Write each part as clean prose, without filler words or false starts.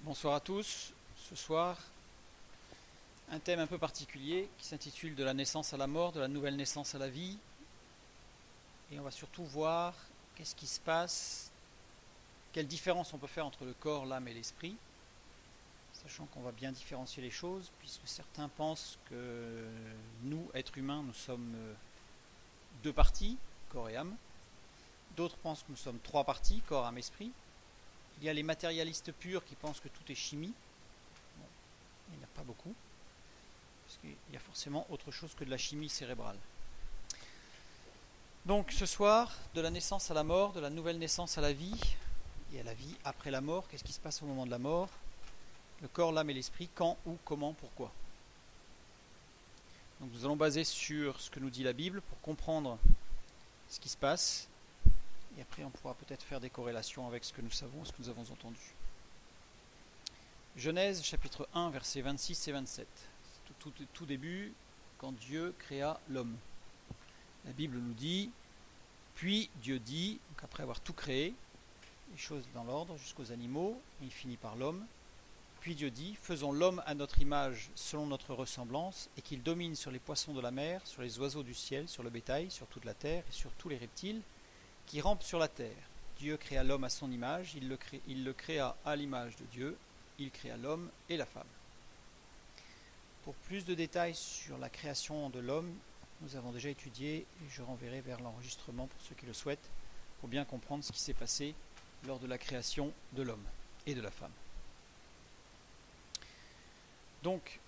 Bonsoir à tous. Ce soir, un thème un peu particulier qui s'intitule de la naissance à la mort, de la nouvelle naissance à la vie. Et on va surtout voir qu'est-ce qui se passe, quelle différence on peut faire entre le corps, l'âme et l'esprit, sachant qu'on va bien différencier les choses, puisque certains pensent que nous, êtres humains, nous sommes deux parties, corps et âme. D'autres pensent que nous sommes trois parties, corps, âme, esprit. Il y a les matérialistes purs qui pensent que tout est chimie. Bon, il n'y en a pas beaucoup, parce qu'il y a forcément autre chose que de la chimie cérébrale. Donc ce soir, de la naissance à la mort, de la nouvelle naissance à la vie, et à la vie après la mort, qu'est-ce qui se passe au moment de la mort, le corps, l'âme et l'esprit, quand, où, comment, pourquoi. Donc nous allons baser sur ce que nous dit la Bible pour comprendre ce qui se passe, et après on pourra peut-être faire des corrélations avec ce que nous savons, ce que nous avons entendu. Genèse chapitre 1 versets 26 et 27. C'est tout début quand Dieu créa l'homme. La Bible nous dit, puis Dieu dit, donc après avoir tout créé, les choses dans l'ordre jusqu'aux animaux, et il finit par l'homme, puis Dieu dit, faisons l'homme à notre image selon notre ressemblance, et qu'il domine sur les poissons de la mer, sur les oiseaux du ciel, sur le bétail, sur toute la terre et sur tous les reptiles qui rampent sur la terre. Dieu créa l'homme à son image, il le créa à l'image de Dieu, il créa l'homme et la femme. Pour plus de détails sur la création de l'homme, nous avons déjà étudié, et je renverrai vers l'enregistrement pour ceux qui le souhaitent, pour bien comprendre ce qui s'est passé lors de la création de l'homme et de la femme. Donc,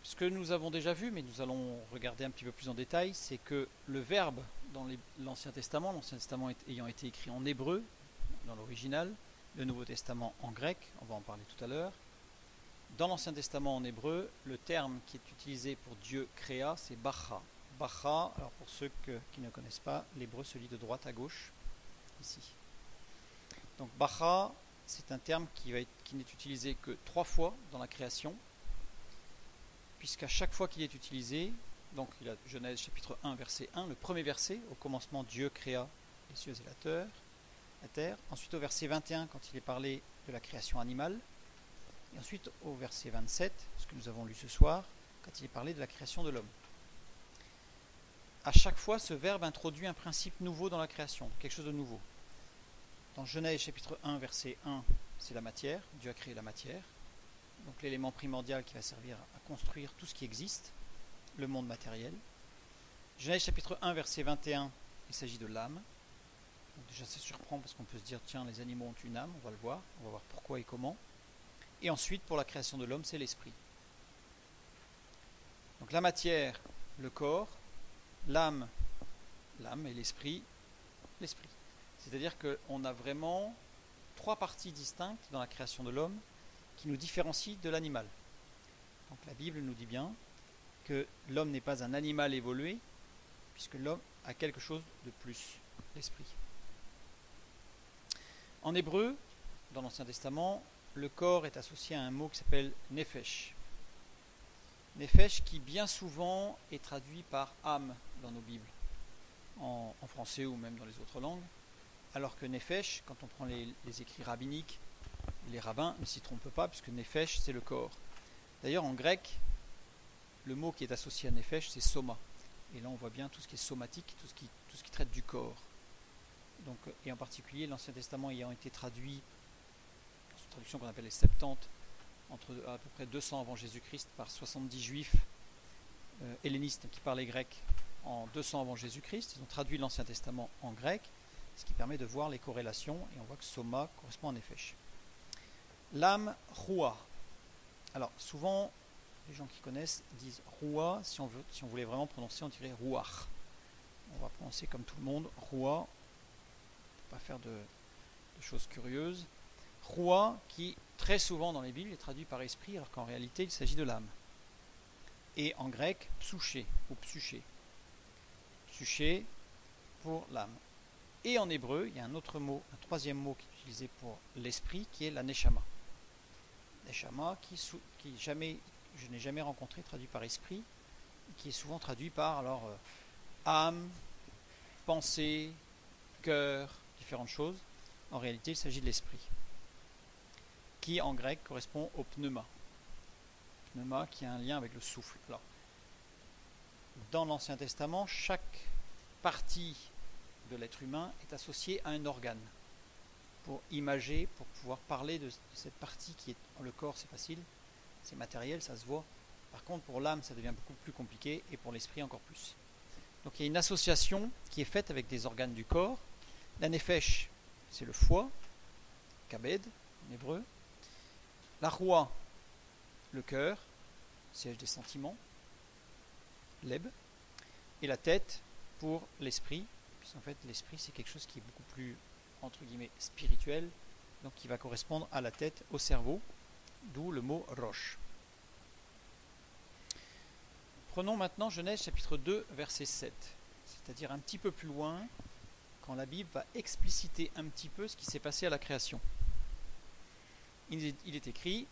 ce que nous avons déjà vu, mais nous allons regarder un petit peu plus en détail, c'est que le verbe dans l'Ancien Testament ayant été écrit en hébreu, dans l'original, le Nouveau Testament en grec, on va en parler tout à l'heure. Dans l'Ancien Testament en hébreu, le terme qui est utilisé pour Dieu créa, c'est Bacha. Bacha, alors pour ceux qui ne connaissent pas, l'hébreu se lit de droite à gauche, ici. Donc Bacha, c'est un terme qui n'est utilisé que 3 fois dans la création, puisqu'à chaque fois qu'il est utilisé, donc il y a Genèse chapitre 1 verset 1, le premier verset, au commencement Dieu créa les cieux et la terre. Ensuite au verset 21 quand il est parlé de la création animale. Et ensuite au verset 27, ce que nous avons lu ce soir, quand il est parlé de la création de l'homme. À chaque fois, ce verbe introduit un principe nouveau dans la création, quelque chose de nouveau. Dans Genèse chapitre 1 verset 1, c'est la matière, Dieu a créé la matière. Donc l'élément primordial qui va servir à construire tout ce qui existe, le monde matériel. Genèse chapitre 1 verset 21, il s'agit de l'âme. Donc déjà ça surprend parce qu'on peut se dire tiens les animaux ont une âme, on va le voir, on va voir pourquoi et comment. Et ensuite pour la création de l'homme c'est l'esprit. Donc la matière, le corps, l'âme et l'esprit, l'esprit. C'est-à-dire qu'on a vraiment 3 parties distinctes dans la création de l'homme qui nous différencie de l'animal. Donc la Bible nous dit bien que l'homme n'est pas un animal évolué, puisque l'homme a quelque chose de plus, l'esprit. En hébreu, dans l'Ancien Testament, le corps est associé à un mot qui s'appelle nefesh. Nefesh qui bien souvent est traduit par âme dans nos Bibles, en français ou même dans les autres langues, alors que nefesh, quand on prend les écrits rabbiniques, les rabbins ne s'y trompent pas, puisque nefesh, c'est le corps. D'ailleurs, en grec, le mot qui est associé à nefesh, c'est soma. Et là, on voit bien tout ce qui est somatique, tout ce qui traite du corps. Donc, et en particulier, l'Ancien Testament ayant été traduit, dans une traduction qu'on appelle les Septante, entre à peu près 200 avant Jésus-Christ, par 70 juifs hellénistes qui parlaient grec en 200 avant Jésus-Christ. Ils ont traduit l'Ancien Testament en grec, ce qui permet de voir les corrélations, et on voit que soma correspond à nefesh. L'âme, roua. Alors souvent, les gens qui connaissent disent roua, si on voulait vraiment prononcer, on dirait rouach. On va prononcer comme tout le monde, roua, pour pas faire de choses curieuses. Roua, qui très souvent dans les Bibles est traduit par esprit, alors qu'en réalité il s'agit de l'âme. Et en grec, psyché ou psyché. Psyché pour l'âme. Et en hébreu, il y a un autre mot, un troisième mot qui est utilisé pour l'esprit, qui est la neshama. Neshama, je n'ai jamais rencontré traduit par esprit, qui est souvent traduit par âme, pensée, cœur, différentes choses. En réalité, il s'agit de l'esprit. qui en grec correspond au pneuma. Pneuma qui a un lien avec le souffle. Alors, dans l'Ancien Testament, chaque partie de l'être humain est associée à un organe. Pour imager, pour pouvoir parler de cette partie qui est le corps, c'est facile, c'est matériel, ça se voit. Par contre, pour l'âme, ça devient beaucoup plus compliqué et pour l'esprit encore plus. Donc il y a une association qui est faite avec des organes du corps. La nefesh, c'est le foie, kabed en hébreu. La roua, le cœur, siège des sentiments, leb. Et la tête pour l'esprit, puisqu'en fait l'esprit c'est quelque chose qui est beaucoup plus entre guillemets spirituel, donc qui va correspondre à la tête, au cerveau, d'où le mot rosh. Prenons maintenant Genèse chapitre 2 verset 7, c'est-à-dire un petit peu plus loin, quand la Bible va expliciter un petit peu ce qui s'est passé à la création. Il est écrit: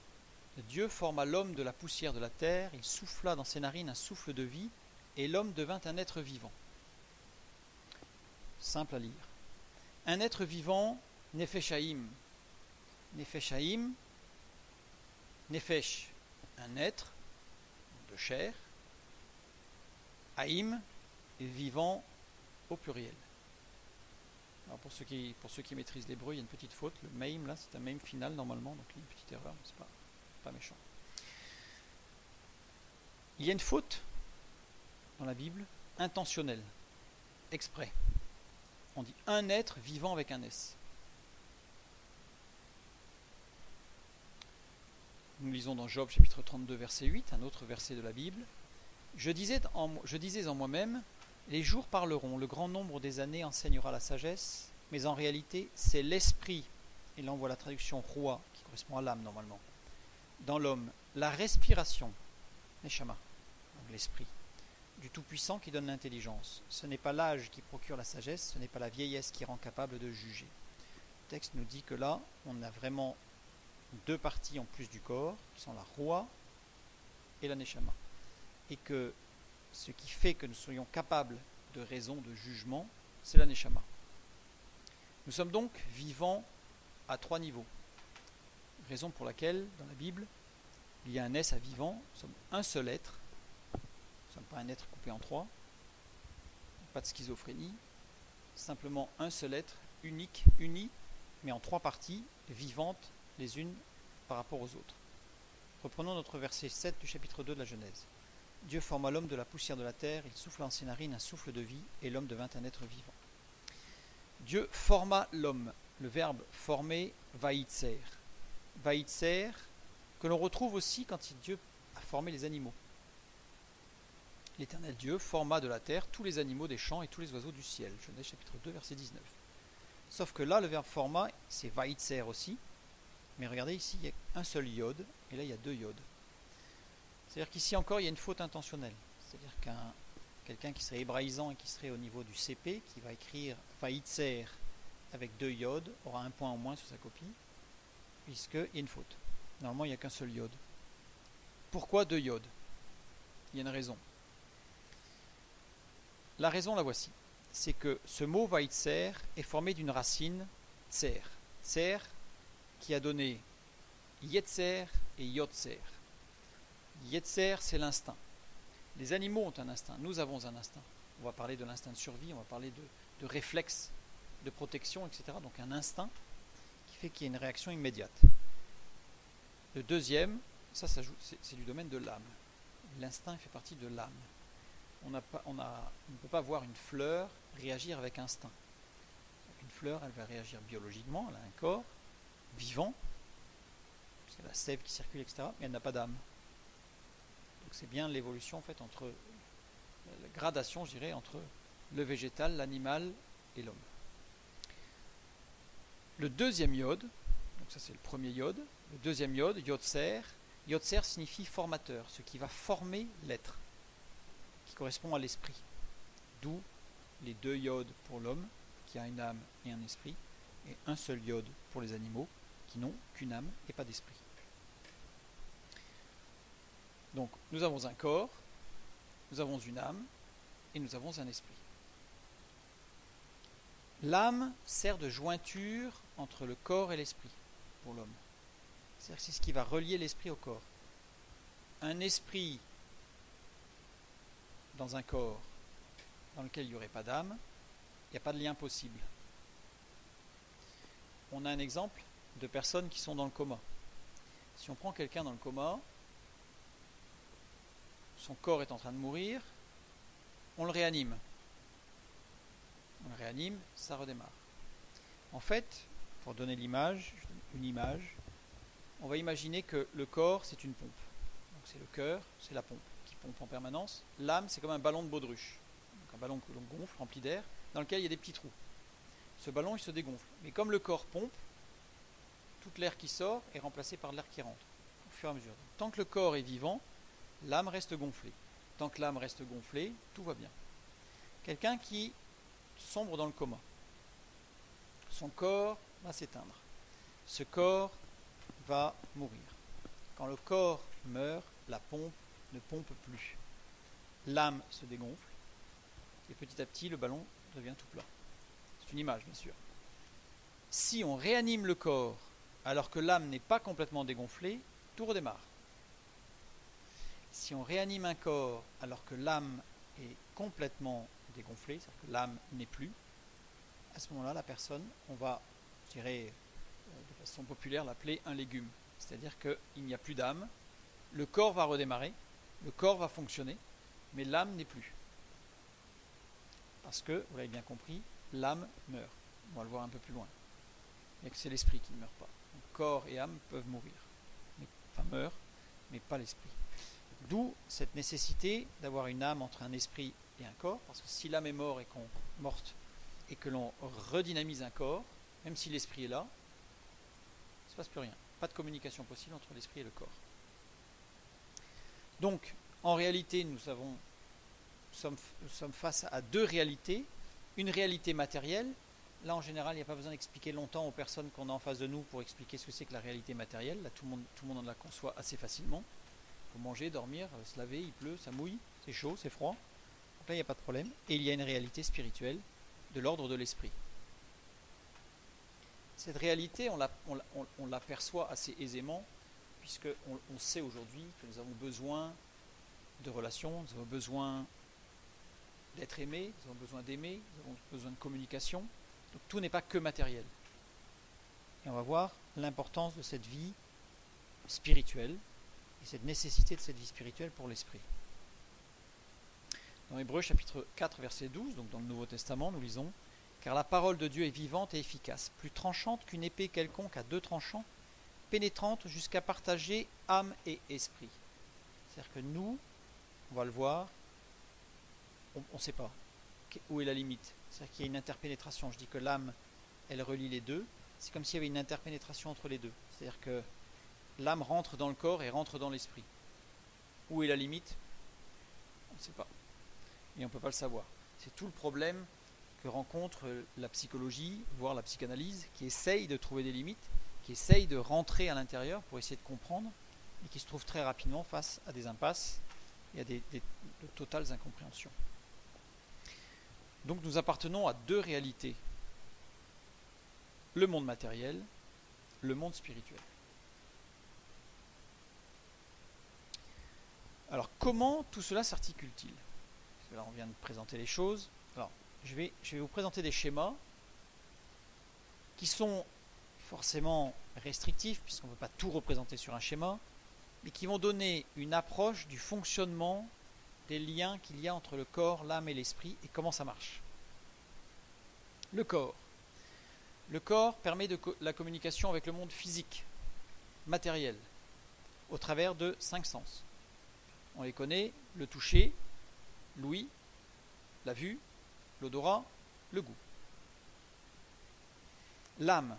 Dieu forma l'homme de la poussière de la terre, il souffla dans ses narines un souffle de vie, et l'homme devint un être vivant. Simple à lire. Un être vivant, nefeshaim. Nefeshaim, nefesh, un être de chair, haïm, vivant au pluriel. Alors pour ceux qui maîtrisent l'hébreu, il y a une petite faute. Le meim, là, c'est un meim final normalement, donc il y a une petite erreur, mais c'est pas méchant. Il y a une faute dans la Bible, intentionnelle, exprès. On dit un être vivant avec un S. Nous lisons dans Job chapitre 32 verset 8, un autre verset de la Bible. Je disais en moi-même, les jours parleront, le grand nombre des années enseignera la sagesse, mais en réalité c'est l'esprit, et là on voit la traduction roi, qui correspond à l'âme normalement, dans l'homme, la respiration, neshama, donc l'esprit, du Tout-Puissant qui donne l'intelligence. Ce n'est pas l'âge qui procure la sagesse, ce n'est pas la vieillesse qui rend capable de juger. Le texte nous dit que là, on a vraiment deux parties en plus du corps, qui sont la roi et la neshama. Et que ce qui fait que nous soyons capables de raison, de jugement, c'est la neshama. Nous sommes donc vivants à trois niveaux. Raison pour laquelle, dans la Bible, il y a un S à vivant, nous sommes un seul être. Nous ne sommes pas un être coupé en trois, pas de schizophrénie, simplement un seul être, unique, uni, mais en trois parties, vivantes les unes par rapport aux autres. Reprenons notre verset 7 du chapitre 2 de la Genèse. Dieu forma l'homme de la poussière de la terre, il souffla en ses narines un souffle de vie, et l'homme devint un être vivant. Dieu forma l'homme, le verbe former, vaïtser. Vaïtser, que l'on retrouve aussi quand Dieu a formé les animaux. L'Éternel Dieu forma de la terre tous les animaux des champs et tous les oiseaux du ciel. Genèse chapitre 2, verset 19. Sauf que là, le verbe forma, c'est vaïtser aussi. Mais regardez ici, il y a un seul yod, et là, il y a deux yods. C'est-à-dire qu'ici encore, il y a une faute intentionnelle. C'est-à-dire quelqu'un qui serait hébraïsant et qui serait au niveau du CP, qui va écrire vaïtser avec deux yods, aura un point en moins sur sa copie, puisqu'il y a une faute. Normalement, il n'y a qu'un seul yod. Pourquoi deux yods? Il y a une raison. La raison, la voici. C'est que ce mot vaïtser est formé d'une racine tser. Tser qui a donné yetzer et yotzer. Yetzer, c'est l'instinct. Les animaux ont un instinct. Nous avons un instinct. On va parler de l'instinct de survie, on va parler de réflexe, de protection, etc. Donc un instinct qui fait qu'il y a une réaction immédiate. Le deuxième, c'est du domaine de l'âme. L'instinct fait partie de l'âme. On ne peut pas voir une fleur réagir avec instinct. Une fleur, elle va réagir biologiquement, elle a un corps vivant, parce qu'elle a la sève qui circule, etc., mais elle n'a pas d'âme. Donc c'est bien l'évolution en fait entre la gradation, je dirais, entre le végétal, l'animal et l'homme. Le deuxième yod, donc ça c'est le premier yod, le deuxième yod, yotzer, yotzer signifie formateur, ce qui va former l'être, qui correspond à l'esprit. D'où les deux yods pour l'homme, qui a une âme et un esprit, et un seul yod pour les animaux, qui n'ont qu'une âme et pas d'esprit. Donc nous avons un corps, nous avons une âme, et nous avons un esprit. L'âme sert de jointure entre le corps et l'esprit pour l'homme. C'est-à-dire que c'est ce qui va relier l'esprit au corps. Un esprit dans un corps dans lequel il n'y aurait pas d'âme, il n'y a pas de lien possible. On a un exemple de personnes qui sont dans le coma. Si on prend quelqu'un dans le coma, son corps est en train de mourir, on le réanime. On le réanime, ça redémarre. En fait, pour donner l'image, une image, on va imaginer que le corps, c'est une pompe. Donc c'est le cœur, c'est la pompe qui pompe en permanence. L'âme, c'est comme un ballon de baudruche. Donc un ballon que l'on gonfle, rempli d'air, dans lequel il y a des petits trous. Ce ballon, il se dégonfle. Mais comme le corps pompe, tout l'air qui sort est remplacé par l'air qui rentre, au fur et à mesure. Donc, tant que le corps est vivant, l'âme reste gonflée. Tant que l'âme reste gonflée, tout va bien. Quelqu'un qui sombre dans le coma, son corps va s'éteindre. Ce corps va mourir. Quand le corps meurt, la pompe ne pompe plus. L'âme se dégonfle et petit à petit le ballon devient tout plat. C'est une image, bien sûr. Si on réanime le corps alors que l'âme n'est pas complètement dégonflée, tout redémarre. Si on réanime un corps alors que l'âme est complètement dégonflée, c'est-à-dire que l'âme n'est plus, à ce moment-là, la personne, on va, je dirais, de façon populaire, l'appeler un légume. C'est-à-dire qu'il n'y a plus d'âme, le corps va redémarrer, le corps va fonctionner, mais l'âme n'est plus. Parce que, vous l'avez bien compris, l'âme meurt. On va le voir un peu plus loin. Et que c'est l'esprit qui ne meurt pas. Donc, corps et âme peuvent mourir. Meurent, mais pas l'esprit. D'où cette nécessité d'avoir une âme entre un esprit et un corps, parce que si l'âme est morte et que l'on redynamise un corps, même si l'esprit est là, il ne se passe plus rien. Pas de communication possible entre l'esprit et le corps. Donc, en réalité, nous sommes face à deux réalités. Une réalité matérielle. Là, en général, il n'y a pas besoin d'expliquer longtemps aux personnes qu'on a en face de nous pour expliquer ce que c'est que la réalité matérielle. Là, tout le monde en la conçoit assez facilement. Il faut manger, dormir, se laver, il pleut, ça mouille, c'est chaud, c'est froid. Donc là, il n'y a pas de problème. Et il y a une réalité spirituelle de l'ordre de l'esprit. Cette réalité, on l'aperçoit assez aisément, puisqu'on sait aujourd'hui que nous avons besoin de relations, nous avons besoin d'être aimés, nous avons besoin d'aimer, nous avons besoin de communication. Donc tout n'est pas que matériel. Et on va voir l'importance de cette vie spirituelle et cette nécessité de cette vie spirituelle pour l'esprit. Dans Hébreux chapitre 4 verset 12, donc dans le Nouveau Testament, nous lisons: car la parole de Dieu est vivante et efficace, plus tranchante qu'une épée quelconque à deux tranchants, pénétrante jusqu'à partager âme et esprit. C'est-à-dire que nous, on va le voir, on ne sait pas où est la limite. C'est-à-dire qu'il y a une interpénétration. Je dis que l'âme, elle relie les deux. C'est comme s'il y avait une interpénétration entre les deux. C'est-à-dire que l'âme rentre dans le corps et rentre dans l'esprit. Où est la limite? On ne sait pas. Et on ne peut pas le savoir. C'est tout le problème que rencontre la psychologie, voire la psychanalyse, qui essaye de trouver des limites, qui essaye de rentrer à l'intérieur pour essayer de comprendre, et qui se trouve très rapidement face à des impasses et à de totales incompréhensions. Donc nous appartenons à deux réalités. Le monde matériel, le monde spirituel. Alors comment tout cela s'articule-t-il? Parce que là on vient de présenter les choses. Alors je vais vous présenter des schémas qui sont forcément restrictifs, puisqu'on ne peut pas tout représenter sur un schéma, mais qui vont donner une approche du fonctionnement des liens qu'il y a entre le corps, l'âme et l'esprit, et comment ça marche. Le corps. Le corps permet la communication avec le monde physique, matériel, au travers de 5 sens. On les connaît: le toucher, l'ouïe, la vue, l'odorat, le goût. L'âme.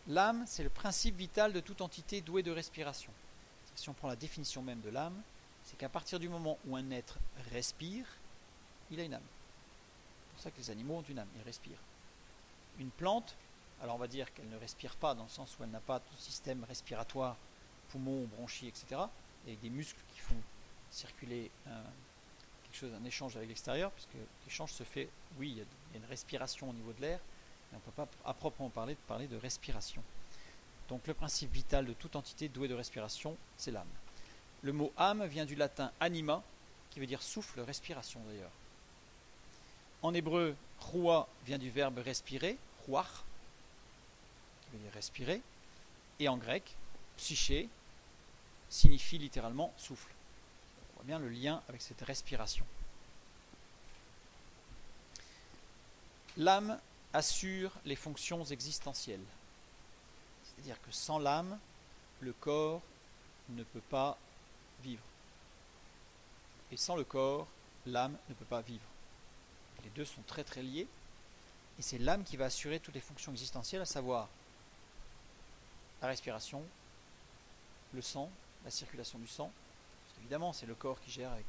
L'âme, c'est le principe vital de toute entité douée de respiration. Si on prend la définition même de l'âme, c'est qu'à partir du moment où un être respire, il a une âme. C'est pour ça que les animaux ont une âme, ils respirent. Une plante, alors on va dire qu'elle ne respire pas dans le sens où elle n'a pas de système respiratoire, poumons, bronchies, etc. Et des muscles qui font circuler un échange avec l'extérieur, puisque l'échange se fait, oui, il y a une respiration au niveau de l'air, mais on ne peut pas à proprement parler de respiration. Donc le principe vital de toute entité douée de respiration, c'est l'âme. Le mot âme vient du latin anima, qui veut dire souffle, respiration d'ailleurs. En hébreu, roua vient du verbe respirer, ruach, qui veut dire respirer, et en grec, psyché signifie littéralement souffle. On voit bien le lien avec cette respiration. L'âme assure les fonctions existentielles. C'est-à-dire que sans l'âme, le corps ne peut pas vivre. Et sans le corps, l'âme ne peut pas vivre. Les deux sont très très liés. Et c'est l'âme qui va assurer toutes les fonctions existentielles, à savoir la respiration, le sang, la circulation du sang. Parce qu'évidemment, c'est le corps qui gère avec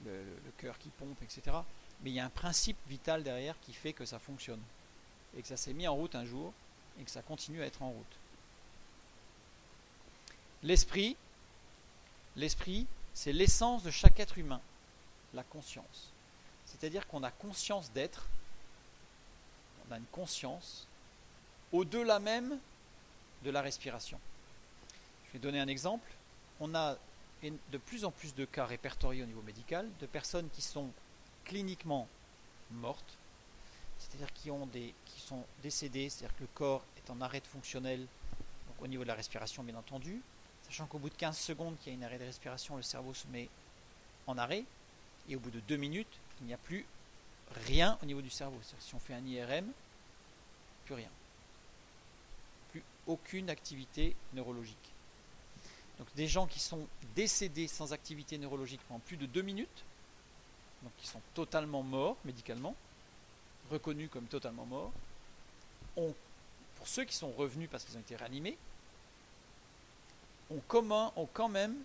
le cœur qui pompe, etc. Mais il y a un principe vital derrière qui fait que ça fonctionne. Et que ça s'est mis en route un jour et que ça continue à être en route. L'esprit, c'est l'essence de chaque être humain, la conscience. C'est-à-dire qu'on a conscience d'être, on a une conscience au-delà même de la respiration. Je vais donner un exemple. On a de plus en plus de cas répertoriés au niveau médical de personnes qui sont cliniquement mortes, c'est-à-dire qui sont décédées, c'est-à-dire que le corps est en arrêt fonctionnel, donc au niveau de la respiration bien entendu, sachant qu'au bout de 15 secondes qu'il y a un arrêt de respiration, le cerveau se met en arrêt, et au bout de 2 minutes, il n'y a plus rien au niveau du cerveau. C'est-à-dire que si on fait un IRM, plus rien. Plus aucune activité neurologique. Donc des gens qui sont décédés sans activité neurologique pendant plus de 2 minutes, donc qui sont totalement morts médicalement, reconnus comme totalement morts, pour ceux qui sont revenus parce qu'ils ont été réanimés, ont quand même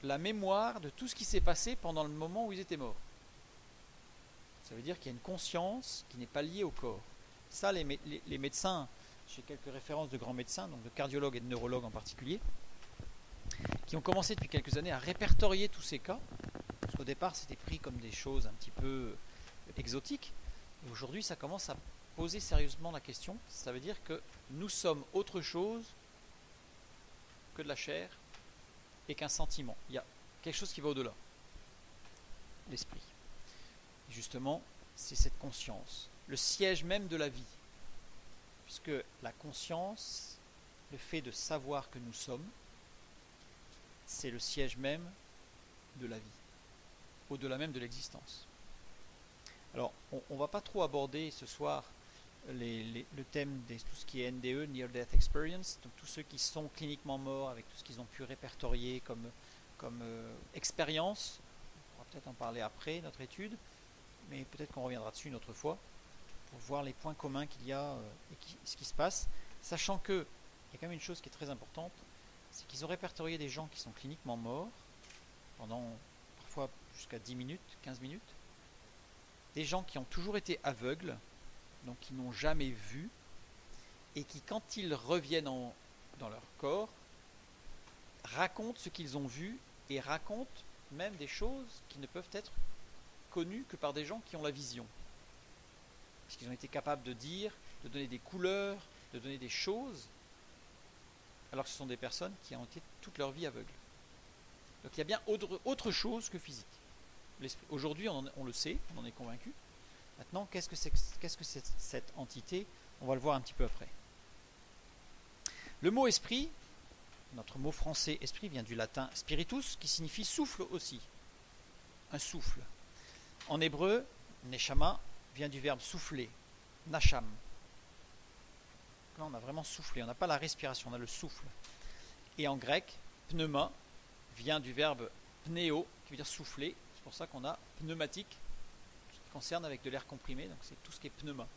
la mémoire de tout ce qui s'est passé pendant le moment où ils étaient morts. Ça veut dire qu'il y a une conscience qui n'est pas liée au corps. Ça, les médecins, j'ai quelques références de grands médecins, donc de cardiologues et de neurologues en particulier, qui ont commencé depuis quelques années à répertorier tous ces cas, parce qu'au départ c'était pris comme des choses un petit peu exotiques, et aujourd'hui ça commence à poser sérieusement la question. Ça veut dire que nous sommes autre chose que de la chair et qu'un sentiment. Il y a quelque chose qui va au-delà. L'esprit. Et justement, c'est cette conscience, le siège même de la vie. Puisque la conscience, le fait de savoir que nous sommes, c'est le siège même de la vie, au-delà même de l'existence. Alors, on ne va pas trop aborder ce soir le thème de tout ce qui est NDE, Near Death Experience, donc tous ceux qui sont cliniquement morts avec tout ce qu'ils ont pu répertorier comme expérience. On pourra peut-être en parler après notre étude, mais peut-être qu'on reviendra dessus une autre fois pour voir les points communs qu'il y a et ce qui se passe, sachant qu'il y a quand même une chose qui est très importante, c'est qu'ils ont répertorié des gens qui sont cliniquement morts pendant parfois jusqu'à 10 minutes, 15 minutes, des gens qui ont toujours été aveugles, donc qui n'ont jamais vu, et qui, quand ils reviennent dans leur corps, racontent ce qu'ils ont vu et racontent même des choses qui ne peuvent être connues que par des gens qui ont la vision. Parce qu'ils ont été capables de dire, de donner des couleurs, de donner des choses, alors que ce sont des personnes qui ont été toute leur vie aveugles. Donc il y a bien autre chose que physique. Aujourd'hui, on le sait, on en est convaincu. Maintenant, qu'est-ce que c'est cette entité? On va le voir un petit peu après. Le mot esprit, notre mot français esprit vient du latin spiritus, qui signifie souffle aussi. Un souffle. En hébreu, neshama vient du verbe souffler, nasham. Là, on a vraiment soufflé, on n'a pas la respiration, on a le souffle. Et en grec, pneuma vient du verbe pnéo, qui veut dire souffler. C'est pour ça qu'on a pneumatique, ce qui concerne avec de l'air comprimé, donc c'est tout ce qui est pneuma. Donc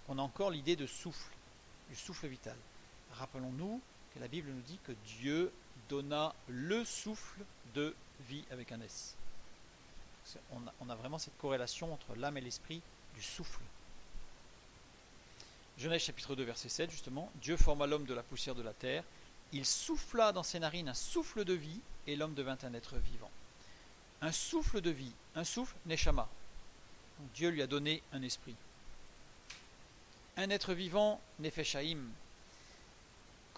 on a encore l'idée de souffle, du souffle vital. Rappelons-nous que la Bible nous dit que Dieu donna le souffle de vie avec un S. On a vraiment cette corrélation entre l'âme et l'esprit du souffle. Genèse chapitre 2 verset 7 justement, Dieu forma l'homme de la poussière de la terre, il souffla dans ses narines un souffle de vie et l'homme devint un être vivant. Un souffle de vie, un souffle, neshama. Donc Dieu lui a donné un esprit. Un être vivant, nefesh haim.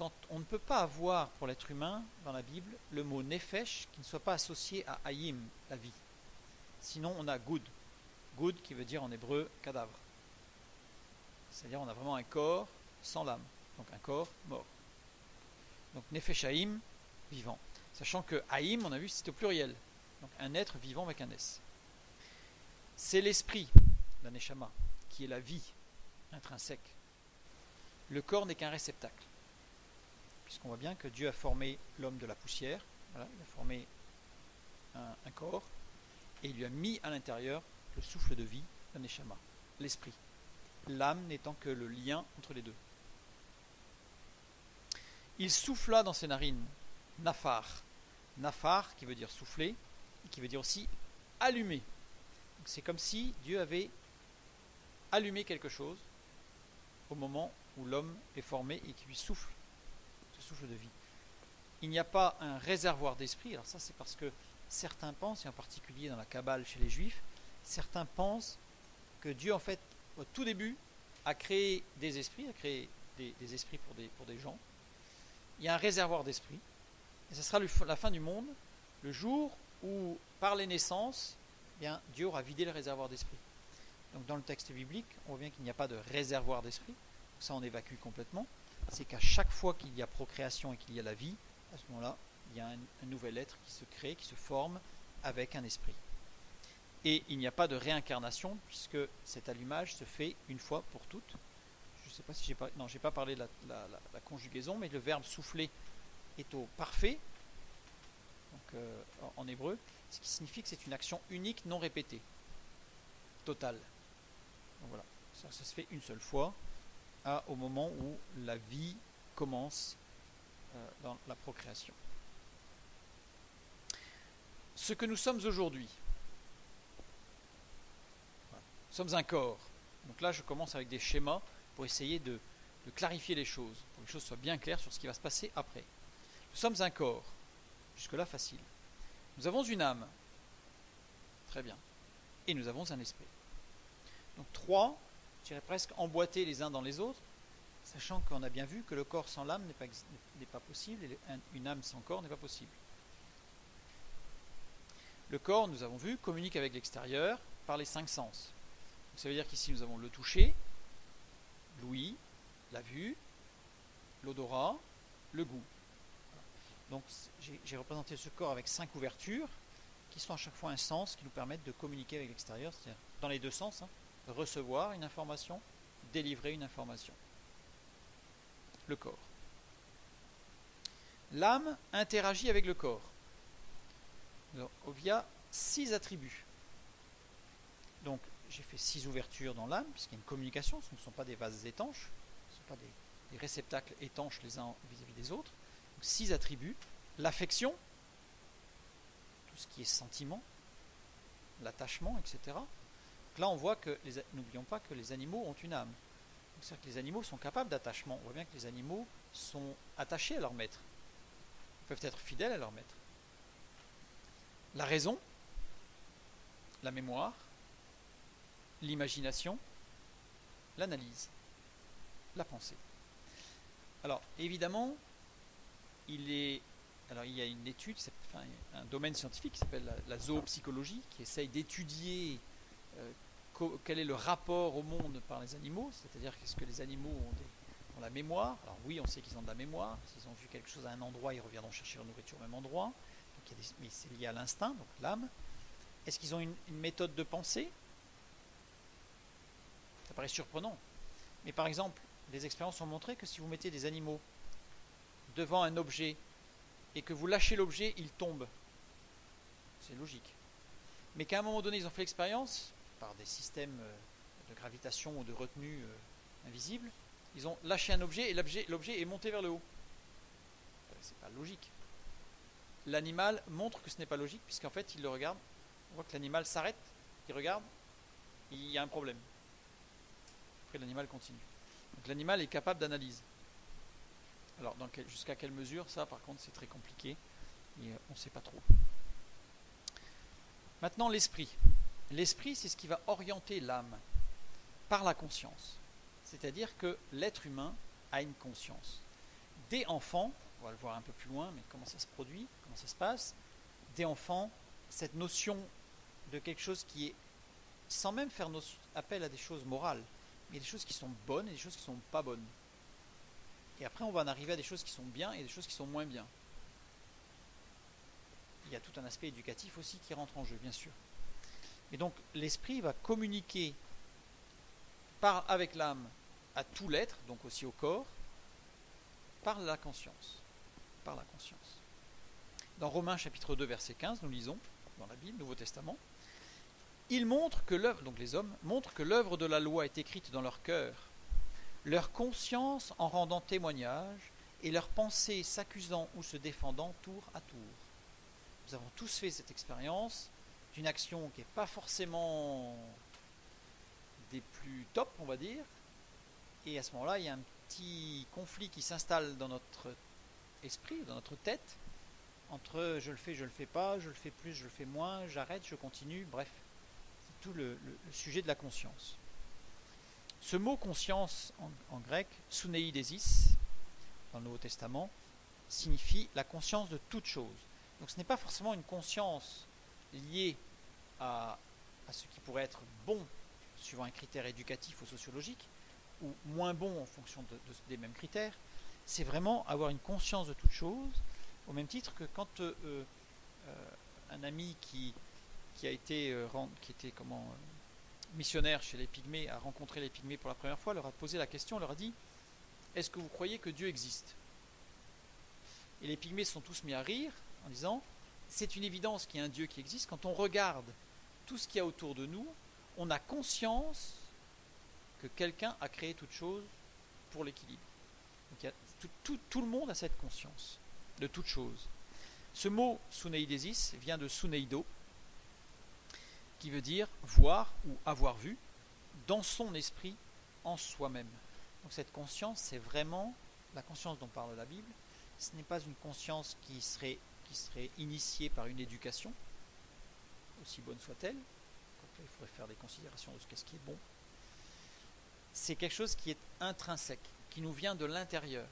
quand on ne peut pas avoir pour l'être humain dans la Bible le mot nefesh qui ne soit pas associé à hayim, la vie. Sinon on a good, good qui veut dire en hébreu cadavre. C'est-à-dire on a vraiment un corps sans l'âme, donc un corps mort. Donc nefesh hayim, vivant. Sachant que hayim, on a vu, c'est au pluriel, donc un être vivant avec un S. C'est l'esprit, la neshama, qui est la vie intrinsèque. Le corps n'est qu'un réceptacle. Puisqu'on voit bien que Dieu a formé l'homme de la poussière, voilà, il a formé un corps, et il lui a mis à l'intérieur le souffle de vie, la neshama, l'esprit. L'âme n'étant que le lien entre les deux. Il souffla dans ses narines, nafar. Nafar qui veut dire souffler, et qui veut dire aussi allumer. C'est comme si Dieu avait allumé quelque chose au moment où l'homme est formé et qui lui souffle ce souffle de vie. Il n'y a pas un réservoir d'esprit. Alors ça, c'est parce que certains pensent, et en particulier dans la Kabbale chez les Juifs, certains pensent que Dieu, en fait, au tout début, a créé des esprits, a créé des esprits pour des gens. Il y a un réservoir d'esprit. Et ce sera la fin du monde, le jour où, par les naissances, eh bien, Dieu aura vidé le réservoir d'esprit. Donc dans le texte biblique, on voit bien qu'il n'y a pas de réservoir d'esprit. Ça, on évacue complètement. C'est qu'à chaque fois qu'il y a procréation et qu'il y a la vie, à ce moment-là, il y a un nouvel être qui se crée, qui se forme avec un esprit. Et il n'y a pas de réincarnation, puisque cet allumage se fait une fois pour toutes. Je ne sais pas si j'ai pas parlé de la conjugaison, mais le verbe souffler est au parfait, donc en hébreu, ce qui signifie que c'est une action unique, non répétée, totale. Donc voilà, ça se fait une seule fois, au moment où la vie commence dans la procréation. Ce que nous sommes aujourd'hui, voilà, nous sommes un corps. Donc là, je commence avec des schémas pour essayer de clarifier les choses, pour que les choses soient bien claires sur ce qui va se passer après. Nous sommes un corps, jusque-là facile. Nous avons une âme, très bien, et nous avons un esprit. Donc trois, je dirais presque emboîtés les uns dans les autres, sachant qu'on a bien vu que le corps sans l'âme n'est pas possible, et une âme sans corps n'est pas possible. Le corps, nous avons vu, communique avec l'extérieur par les 5 sens. Donc ça veut dire qu'ici nous avons le toucher, l'ouïe, la vue, l'odorat, le goût. Donc j'ai représenté ce corps avec 5 ouvertures qui sont à chaque fois un sens qui nous permettent de communiquer avec l'extérieur, c'est-à-dire dans les deux sens, recevoir une information, délivrer une information. Le corps. L'âme interagit avec le corps. Alors, il y a 6 attributs. Donc j'ai fait 6 ouvertures dans l'âme, puisqu'il y a une communication, ce ne sont pas des vases étanches, ce ne sont pas des réceptacles étanches les uns vis-à-vis des autres. 6 attributs, l'affection, tout ce qui est sentiment, l'attachement, etc. Donc là, on voit que, n'oublions pas que les animaux ont une âme. C'est-à-dire que les animaux sont capables d'attachement. On voit bien que les animaux sont attachés à leur maître. Ils peuvent être fidèles à leur maître. La raison, la mémoire, l'imagination, l'analyse, la pensée. Alors, évidemment, il y a une étude, un domaine scientifique qui s'appelle la zoopsychologie, qui essaye d'étudier quel est le rapport au monde par les animaux, c'est-à-dire qu'est-ce que les animaux ont la mémoire. Alors oui, on sait qu'ils ont de la mémoire, s'ils ont vu quelque chose à un endroit, ils reviendront chercher leur nourriture au même endroit, donc mais c'est lié à l'instinct, donc l'âme. Est-ce qu'ils ont une méthode de pensée? Ça paraît surprenant, mais par exemple, des expériences ont montré que si vous mettez des animaux devant un objet et que vous lâchez l'objet, il tombe. C'est logique. Mais qu'à un moment donné, ils ont fait l'expérience, par des systèmes de gravitation ou de retenue invisible, ils ont lâché un objet et l'objet est monté vers le haut. C'est pas logique. L'animal montre que ce n'est pas logique, puisqu'en fait, il le regarde, on voit que l'animal s'arrête, il regarde, il y a un problème. Après, l'animal continue. Donc l'animal est capable d'analyse. Alors, jusqu'à quelle mesure, ça, par contre, c'est très compliqué, et on ne sait pas trop. Maintenant, l'esprit. L'esprit, c'est ce qui va orienter l'âme par la conscience. C'est-à-dire que l'être humain a une conscience. dès enfant, on va le voir un peu plus loin, mais comment ça se produit, comment ça se passe, dès enfant, cette notion de quelque chose qui est, sans même faire appel à des choses morales, mais des choses qui sont bonnes et des choses qui ne sont pas bonnes. Et après, on va en arriver à des choses qui sont bien et des choses qui sont moins bien. Il y a tout un aspect éducatif aussi qui rentre en jeu, bien sûr. Et donc, l'esprit va communiquer avec l'âme à tout l'être, donc aussi au corps, par la conscience. Par la conscience. Dans Romains chapitre 2, verset 15, nous lisons, dans la Bible, Nouveau Testament, ils montrent que l'œuvre, donc les hommes, montrent que l'œuvre de la loi est écrite dans leur cœur, leur conscience en rendant témoignage, et leurs pensées s'accusant ou se défendant tour à tour. Nous avons tous fait cette expérience d'une action qui n'est pas forcément des plus top, on va dire, et à ce moment-là, il y a un petit conflit qui s'installe dans notre esprit, dans notre tête, entre je le fais pas, je le fais plus, je le fais moins, j'arrête, je continue, bref, c'est tout le sujet de la conscience. Ce mot conscience en grec, suneidesis, dans le Nouveau Testament, signifie la conscience de toute chose. Donc ce n'est pas forcément une conscience liée à ce qui pourrait être bon, suivant un critère éducatif ou sociologique, ou moins bon en fonction des mêmes critères. C'est vraiment avoir une conscience de toute chose, au même titre que quand un ami qui était missionnaire chez les Pygmées a rencontré les Pygmées pour la première fois, leur a posé la question, leur a dit « Est-ce que vous croyez que Dieu existe ?» Et les Pygmées se sont tous mis à rire en disant « C'est une évidence qu'il y a un Dieu qui existe. Quand on regarde tout ce qu'il y a autour de nous, on a conscience que quelqu'un a créé toute chose pour l'équilibre. » Donc tout le monde a cette conscience de toute chose. Ce mot suneidesis vient de suneido, qui veut dire voir ou avoir vu dans son esprit en soi-même. Donc cette conscience, c'est vraiment la conscience dont parle la Bible. Ce n'est pas une conscience qui serait initiée par une éducation, aussi bonne soit-elle. Il faudrait faire des considérations de ce qui est bon. C'est quelque chose qui est intrinsèque, qui nous vient de l'intérieur.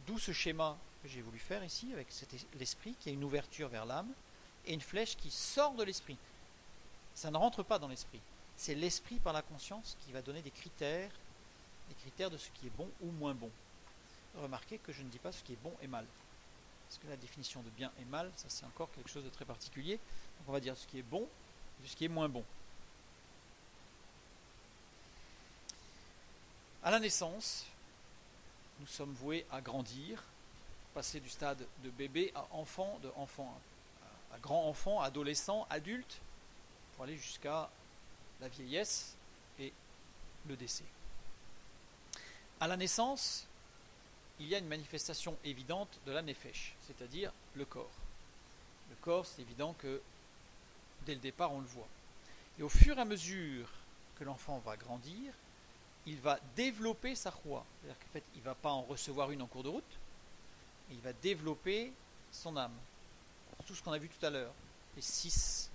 D'où ce schéma que j'ai voulu faire ici, avec l'esprit qui a une ouverture vers l'âme, et une flèche qui sort de l'esprit. Ça ne rentre pas dans l'esprit. C'est l'esprit par la conscience qui va donner des critères de ce qui est bon ou moins bon. Remarquez que je ne dis pas ce qui est bon et mal. Parce que la définition de bien et mal, ça c'est encore quelque chose de très particulier. Donc on va dire ce qui est bon et ce qui est moins bon. À la naissance, nous sommes voués à grandir, passer du stade de bébé à enfant, de enfant à grand enfant, adolescent, adulte, pour aller jusqu'à la vieillesse et le décès. À la naissance, il y a une manifestation évidente de la nefesh, c'est-à-dire le corps. Le corps, c'est évident que dès le départ, on le voit. Et au fur et à mesure que l'enfant va grandir, il va développer sa roua. C'est-à-dire qu'en fait, il ne va pas en recevoir une en cours de route, mais il va développer son âme. Tout ce qu'on a vu tout à l'heure, les six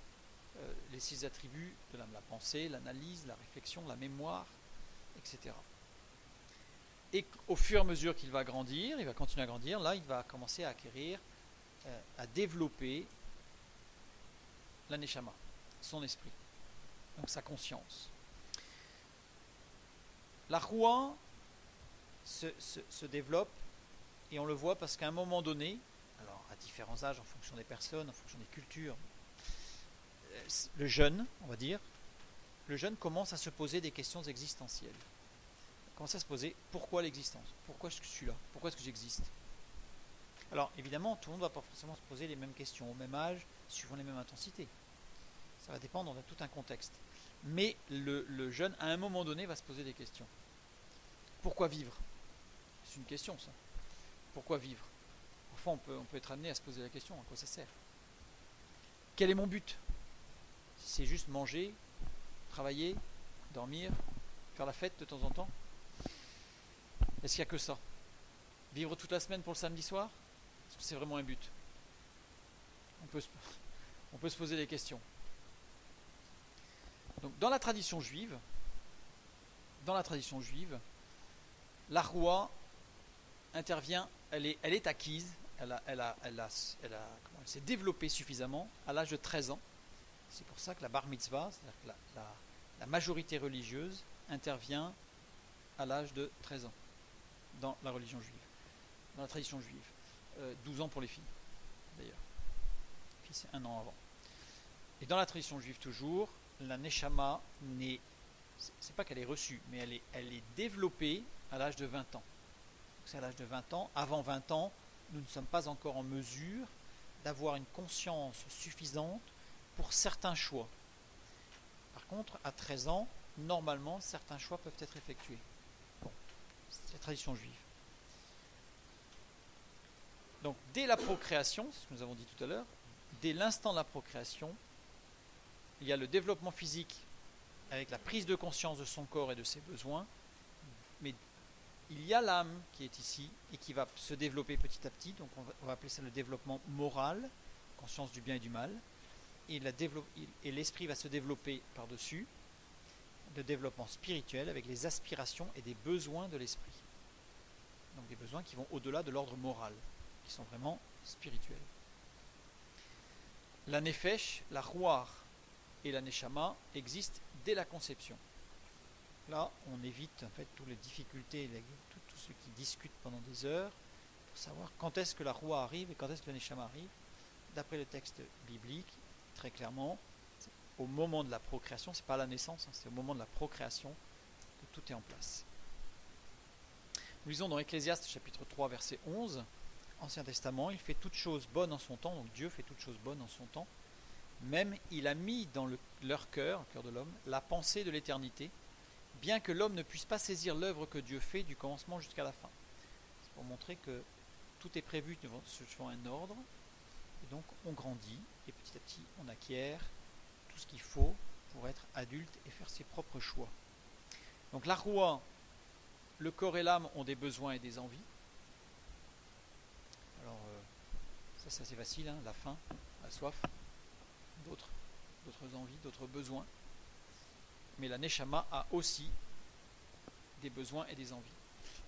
attributs de l'âme, la pensée, l'analyse, la réflexion, la mémoire, etc. Et au fur et à mesure qu'il va grandir, il va continuer à grandir, là il va commencer à acquérir, à développer la neshama, son esprit, donc sa conscience. La roua se développe, et on le voit parce qu'à un moment donné, alors à différents âges, en fonction des personnes, en fonction des cultures, le jeune, on va dire, le jeune commence à se poser des questions existentielles. Il commence à se poser pourquoi l'existence, pourquoi est-ce que je suis là, pourquoi est-ce que j'existe. Alors évidemment, tout le monde ne va pas forcément se poser les mêmes questions au même âge, suivant les mêmes intensités. Ça va dépendre de tout un contexte. Mais le jeune, à un moment donné, va se poser des questions. Pourquoi vivre? C'est une question, ça. Pourquoi vivre? Parfois, on peut être amené à se poser la question, à quoi ça sert? Quel est mon but? Si c'est juste manger, travailler, dormir, faire la fête de temps en temps, est-ce qu'il n'y a que ça? Vivre toute la semaine pour le samedi soir? Est-ce que c'est vraiment un but? On peut se poser des questions. Donc, dans la tradition juive, la roua intervient elle est acquise, elle s'est développée suffisamment à l'âge de 13 ans. C'est pour ça que la bar mitzvah, c'est-à-dire que la majorité religieuse intervient à l'âge de 13 ans dans la religion juive, dans la tradition juive. 12 ans pour les filles, d'ailleurs. Puis c'est un an avant. Et dans la tradition juive toujours, la neshama c'est pas qu'elle est reçue, mais elle est développée à l'âge de 20 ans. C'est à l'âge de 20 ans. Avant 20 ans, nous ne sommes pas encore en mesure d'avoir une conscience suffisante pour certains choix. Par contre, à 13 ans, normalement, certains choix peuvent être effectués. Bon, c'est la tradition juive. Donc, dès la procréation, c'est ce que nous avons dit tout à l'heure, dès l'instant de la procréation, il y a le développement physique avec la prise de conscience de son corps et de ses besoins, mais il y a l'âme qui est ici et qui va se développer petit à petit, donc on va appeler ça le développement moral, conscience du bien et du mal, et l'esprit va se développer par-dessus, le développement spirituel avec les aspirations et des besoins de l'esprit. Donc des besoins qui vont au-delà de l'ordre moral, qui sont vraiment spirituels. La nefesh, la ruach et la neshama existent dès la conception. Là, on évite en fait toutes les difficultés, tous ceux qui discutent pendant des heures pour savoir quand est-ce que la ruach arrive et quand est-ce que la neshama arrive. D'après le texte biblique, très clairement, au moment de la procréation, c'est pas à la naissance, c'est au moment de la procréation que tout est en place. Nous lisons dans Ecclésiaste chapitre 3 verset 11, Ancien Testament, il fait toutes choses bonnes en son temps, donc Dieu fait toutes choses bonnes en son temps. Même il a mis dans leur cœur, le cœur de l'homme, la pensée de l'éternité, bien que l'homme ne puisse pas saisir l'œuvre que Dieu fait du commencement jusqu'à la fin. C'est pour montrer que tout est prévu suivant un ordre, et donc on grandit, et petit à petit on acquiert tout ce qu'il faut pour être adulte et faire ses propres choix. Donc la roua, le corps et l'âme ont des besoins et des envies. Alors ça c'est assez facile, hein, la faim, la soif, d'autres envies, d'autres besoins. Mais la neshama a aussi des besoins et des envies.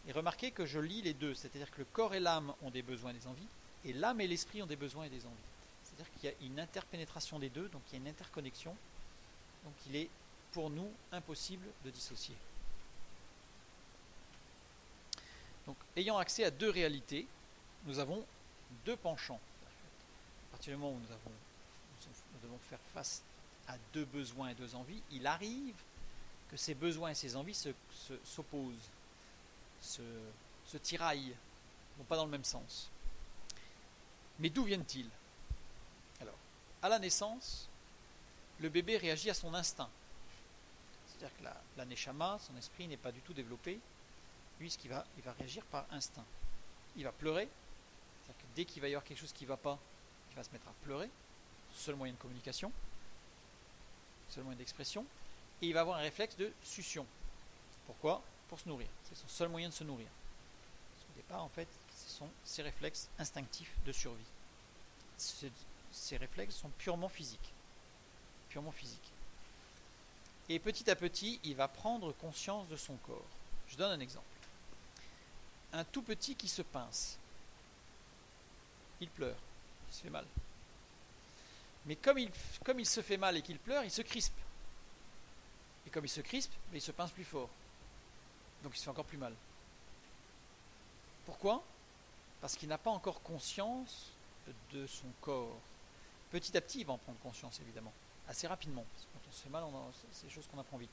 Et remarquez que je lis les deux, c'est-à-dire que le corps et l'âme ont des besoins et des envies, et l'âme et l'esprit ont des besoins et des envies. C'est-à-dire qu'il y a une interpénétration des deux, donc il y a une interconnexion, donc il est pour nous impossible de dissocier. Donc ayant accès à deux réalités, nous avons deux penchants. À partir du moment où nous devons faire face à deux besoins et deux envies, il arrive que ces besoins et ces envies s'opposent, se tiraillent, non pas dans le même sens. Mais d'où viennent-ils? Alors, à la naissance, le bébé réagit à son instinct. C'est-à-dire que la neshama, son esprit n'est pas du tout développé. Lui, il va réagir par instinct. Il va pleurer. C'est-à-dire que dès qu'il va y avoir quelque chose qui ne va pas, il va se mettre à pleurer. Seul moyen de communication, seul moyen d'expression. Et il va avoir un réflexe de succion. Pourquoi? Pour se nourrir. C'est son seul moyen de se nourrir. Parce qu'au départ, en fait, ce sont ses réflexes instinctifs de survie. Ces réflexes sont purement physiques. Purement physiques. Et petit à petit, il va prendre conscience de son corps. Je donne un exemple. Un tout petit qui se pince. Il pleure. Il se fait mal. Mais comme il se fait mal et qu'il pleure, il se crispe. Et comme il se crispe, il se pince plus fort. Donc il se fait encore plus mal. Pourquoi? Parce qu'il n'a pas encore conscience de son corps. Petit à petit, il va en prendre conscience, évidemment. Assez rapidement. Parce que quand on se fait mal, c'est des choses qu'on apprend vite.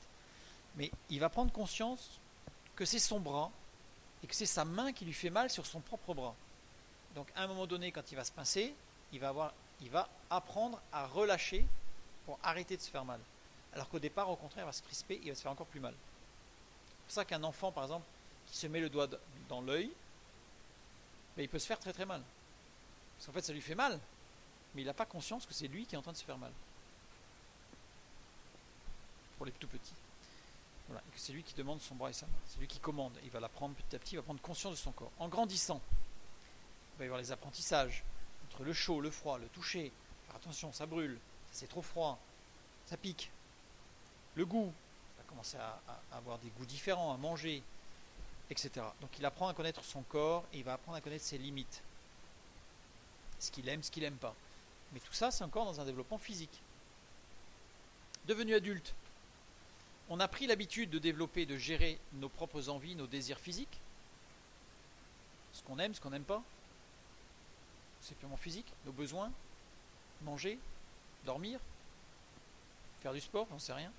Mais il va prendre conscience que c'est son bras et que c'est sa main qui lui fait mal sur son propre bras. Donc à un moment donné, quand il va se pincer, il va apprendre à relâcher pour arrêter de se faire mal. Alors qu'au départ, au contraire, il va se crisper et il va se faire encore plus mal. C'est pour ça qu'un enfant, par exemple, qui se met le doigt dans l'œil, il peut se faire très très mal. Parce qu'en fait, ça lui fait mal, mais il n'a pas conscience que c'est lui qui est en train de se faire mal. Pour les tout petits. Voilà. Et que c'est lui qui demande son bras et sa main. C'est lui qui commande. Il va l'apprendre petit à petit, il va prendre conscience de son corps. En grandissant, il va y avoir les apprentissages entre le chaud, le froid, le toucher. Faire attention, ça brûle, c'est trop froid, ça pique. Le goût, il va commencer à avoir des goûts différents, à manger. etc. Donc il apprend à connaître son corps et il va apprendre à connaître ses limites. Ce qu'il aime, ce qu'il n'aime pas. Mais tout ça, c'est encore dans un développement physique. Devenu adulte, on a pris l'habitude de développer, de gérer nos propres envies, nos désirs physiques. Ce qu'on aime, ce qu'on n'aime pas. C'est purement physique. Nos besoins, manger, dormir, faire du sport, j'en sais rien.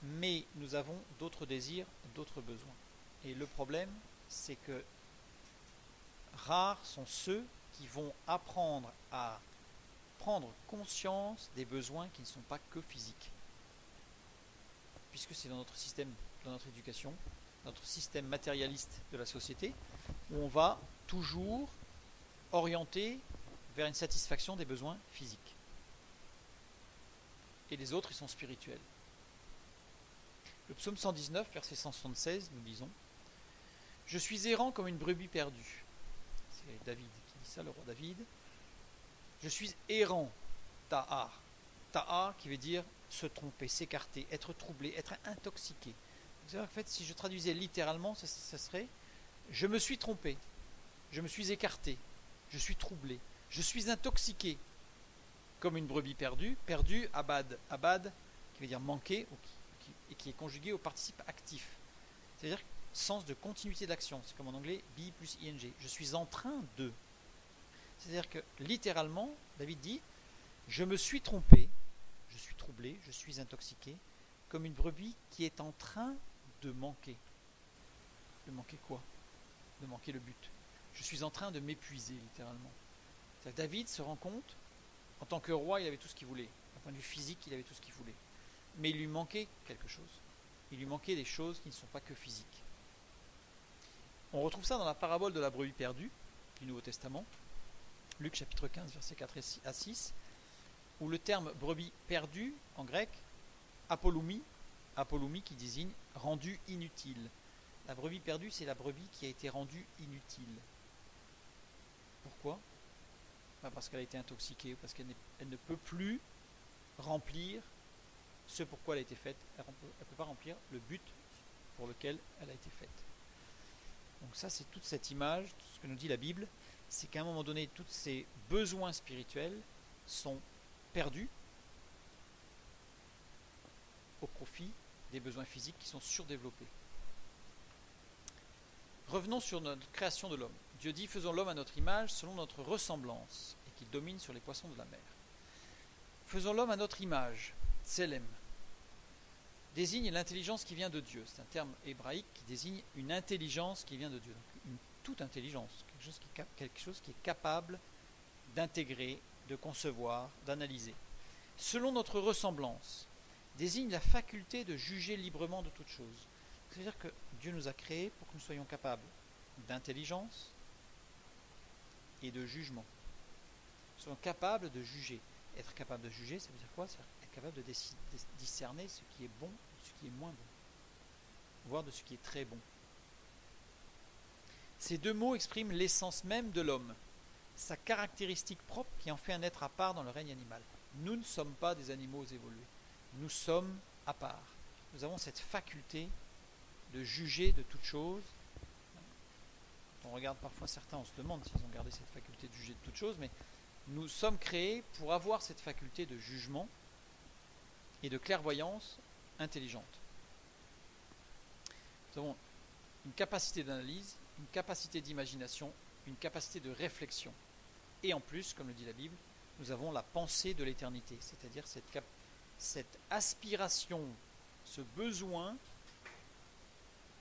Mais nous avons d'autres désirs, d'autres besoins. Et le problème, c'est que rares sont ceux qui vont apprendre à prendre conscience des besoins qui ne sont pas que physiques. Puisque c'est dans notre système, dans notre éducation, notre système matérialiste de la société, où on va toujours orienter vers une satisfaction des besoins physiques. Et les autres, ils sont spirituels. Le psaume 119, verset 176, nous lisons « Je suis errant comme une brebis perdue ». C'est David qui dit ça, le roi David. « Je suis errant, ta'ar ». Ta'ar qui veut dire se tromper, s'écarter, être troublé, être intoxiqué. En fait, si je traduisais littéralement, ça serait « Je me suis trompé, je me suis écarté, je suis troublé, je suis intoxiqué comme une brebis perdue ». Perdu, abad. Abad qui veut dire manquer et qui est conjugué au participe actif. C'est-à-dire sens de continuité d'action. C'est comme en anglais be plus ing. Je suis en train de. C'est-à-dire que littéralement, David dit je me suis trompé, je suis troublé, je suis intoxiqué, comme une brebis qui est en train de manquer. De manquer quoi? De manquer le but. Je suis en train de m'épuiser, littéralement. C'est-à-dire David se rend compte, en tant que roi, il avait tout ce qu'il voulait. D'un point de vue physique, il avait tout ce qu'il voulait. Mais il lui manquait quelque chose. Il lui manquait des choses qui ne sont pas que physiques. On retrouve ça dans la parabole de la brebis perdue du Nouveau Testament, Luc chapitre 15, versets 4 à 6, où le terme brebis perdue, en grec, apolloumi qui désigne rendu inutile. La brebis perdue, c'est la brebis qui a été rendue inutile. Pourquoi? Parce qu'elle a été intoxiquée, parce qu'elle ne peut plus remplir ce pourquoi elle a été faite. Elle ne peut pas remplir le but pour lequel elle a été faite. Donc ça, c'est toute cette image, tout ce que nous dit la Bible, c'est qu'à un moment donné, tous ces besoins spirituels sont perdus au profit des besoins physiques qui sont surdéveloppés. Revenons sur notre création de l'homme. Dieu dit, faisons l'homme à notre image, selon notre ressemblance, et qu'il domine sur les poissons de la mer. Faisons l'homme à notre image, Tselem, désigne l'intelligence qui vient de Dieu. C'est un terme hébraïque qui désigne une intelligence qui vient de Dieu. Donc toute intelligence, quelque chose qui est capable d'intégrer, de concevoir, d'analyser. Selon notre ressemblance, désigne la faculté de juger librement de toute chose. C'est-à-dire que Dieu nous a créés pour que nous soyons capables d'intelligence et de jugement. Nous soyons capables de juger. Être capable de juger, ça veut dire quoi? C'est être capable de discerner ce qui est bon de ce qui est moins bon, voire de ce qui est très bon. Ces deux mots expriment l'essence même de l'homme, sa caractéristique propre qui en fait un être à part dans le règne animal. Nous ne sommes pas des animaux évolués, nous sommes à part. Nous avons cette faculté de juger de toute chose. Quand on regarde parfois certains, on se demande s'ils ont gardé cette faculté de juger de toute chose, mais nous sommes créés pour avoir cette faculté de jugement et de clairvoyance intelligente. Nous avons une capacité d'analyse, une capacité d'imagination, une capacité de réflexion. Et en plus, comme le dit la Bible, nous avons la pensée de l'éternité, c'est-à-dire cette aspiration, ce besoin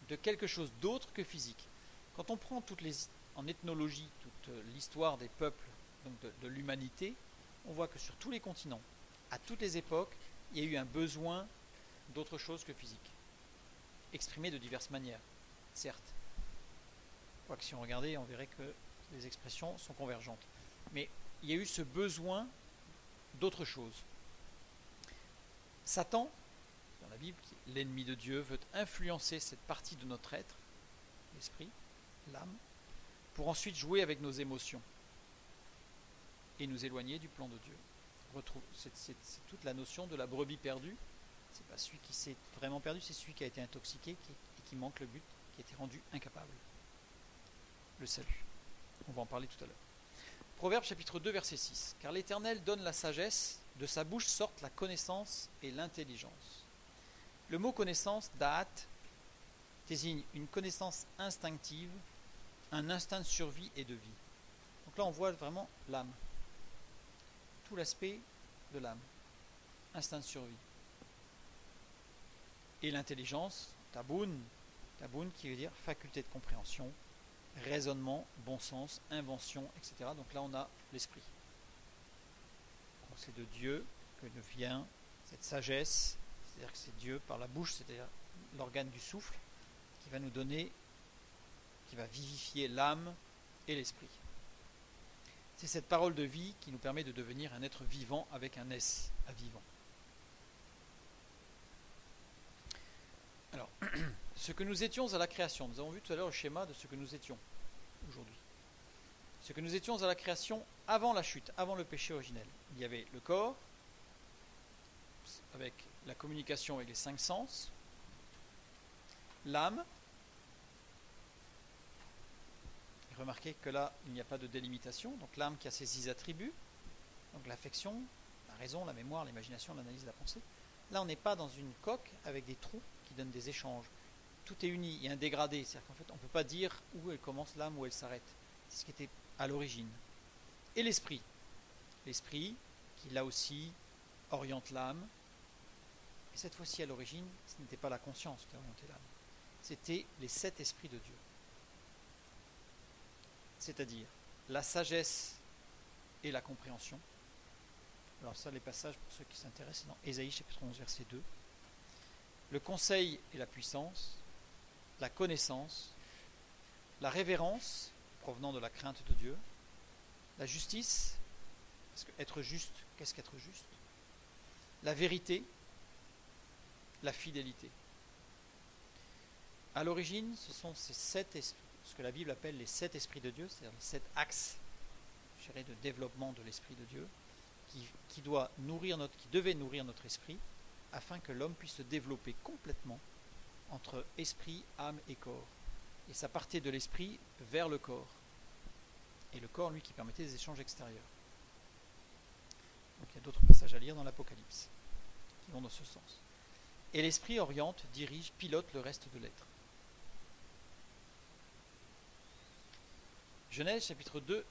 de quelque chose d'autre que physique. Quand on prend en ethnologie toute l'histoire des peuples, donc de l'humanité, on voit que sur tous les continents, à toutes les époques, il y a eu un besoin d'autre chose que physique, exprimé de diverses manières, certes. Quoique si on regardait, on verrait que les expressions sont convergentes. Mais il y a eu ce besoin d'autre chose. Satan, dans la Bible, qui est l'ennemi de Dieu, veut influencer cette partie de notre être, l'esprit, l'âme, pour ensuite jouer avec nos émotions et nous éloigner du plan de Dieu. C'est toute la notion de la brebis perdue. C'est pas celui qui s'est vraiment perdu, c'est celui qui a été intoxiqué et et qui manque le but, qui a été rendu incapable. Le salut. On va en parler tout à l'heure. Proverbe chapitre 2 verset 6. Car l'Éternel donne la sagesse, de sa bouche sortent la connaissance et l'intelligence. Le mot connaissance, da'at, désigne une connaissance instinctive, un instinct de survie et de vie. Donc là on voit vraiment l'âme. Tout l'aspect de l'âme. Instinct de survie. Et l'intelligence, taboun qui veut dire faculté de compréhension, raisonnement, bon sens, invention, etc. Donc là on a l'esprit. C'est de Dieu que vient cette sagesse, c'est-à-dire que c'est Dieu par la bouche, c'est-à-dire l'organe du souffle, qui va nous donner, qui va vivifier l'âme et l'esprit. C'est cette parole de vie qui nous permet de devenir un être vivant avec un S à vivant. Alors, ce que nous étions à la création, nous avons vu tout à l'heure le schéma de ce que nous étions aujourd'hui. Ce que nous étions à la création avant la chute, avant le péché originel. Il y avait le corps, avec la communication avec les 5 sens, l'âme. Et remarquez que là, il n'y a pas de délimitation. Donc l'âme qui a ses 6 attributs, donc l'affection, la raison, la mémoire, l'imagination, l'analyse, la pensée. Là, on n'est pas dans une coque avec des trous qui donnent des échanges. Tout est uni, il y a un dégradé. C'est-à-dire qu'en fait, on ne peut pas dire où elle commence l'âme, où elle s'arrête. C'est ce qui était à l'origine. Et l'esprit. L'esprit qui, là aussi, oriente l'âme. Et cette fois-ci, à l'origine, ce n'était pas la conscience qui orientait l'âme. C'était les 7 esprits de Dieu. C'est-à-dire la sagesse et la compréhension. Alors ça, les passages, pour ceux qui s'intéressent, c'est dans Ésaïe chapitre 11, verset 2. Le conseil et la puissance, la connaissance, la révérence, provenant de la crainte de Dieu, la justice, parce que être juste, qu'est-ce qu'être juste? La vérité, la fidélité. À l'origine, ce sont ces 7 esprits, ce que la Bible appelle les 7 esprits de Dieu, c'est-à-dire les 7 axes, je dirais, de développement de l'esprit de Dieu, qui devait nourrir notre esprit, afin que l'homme puisse se développer complètement entre esprit, âme et corps. Et ça partait de l'esprit vers le corps. Et le corps, lui, qui permettait des échanges extérieurs. Donc il y a d'autres passages à lire dans l'Apocalypse, qui vont dans ce sens. Et l'esprit oriente, dirige, pilote le reste de l'être. Genèse chapitre 2,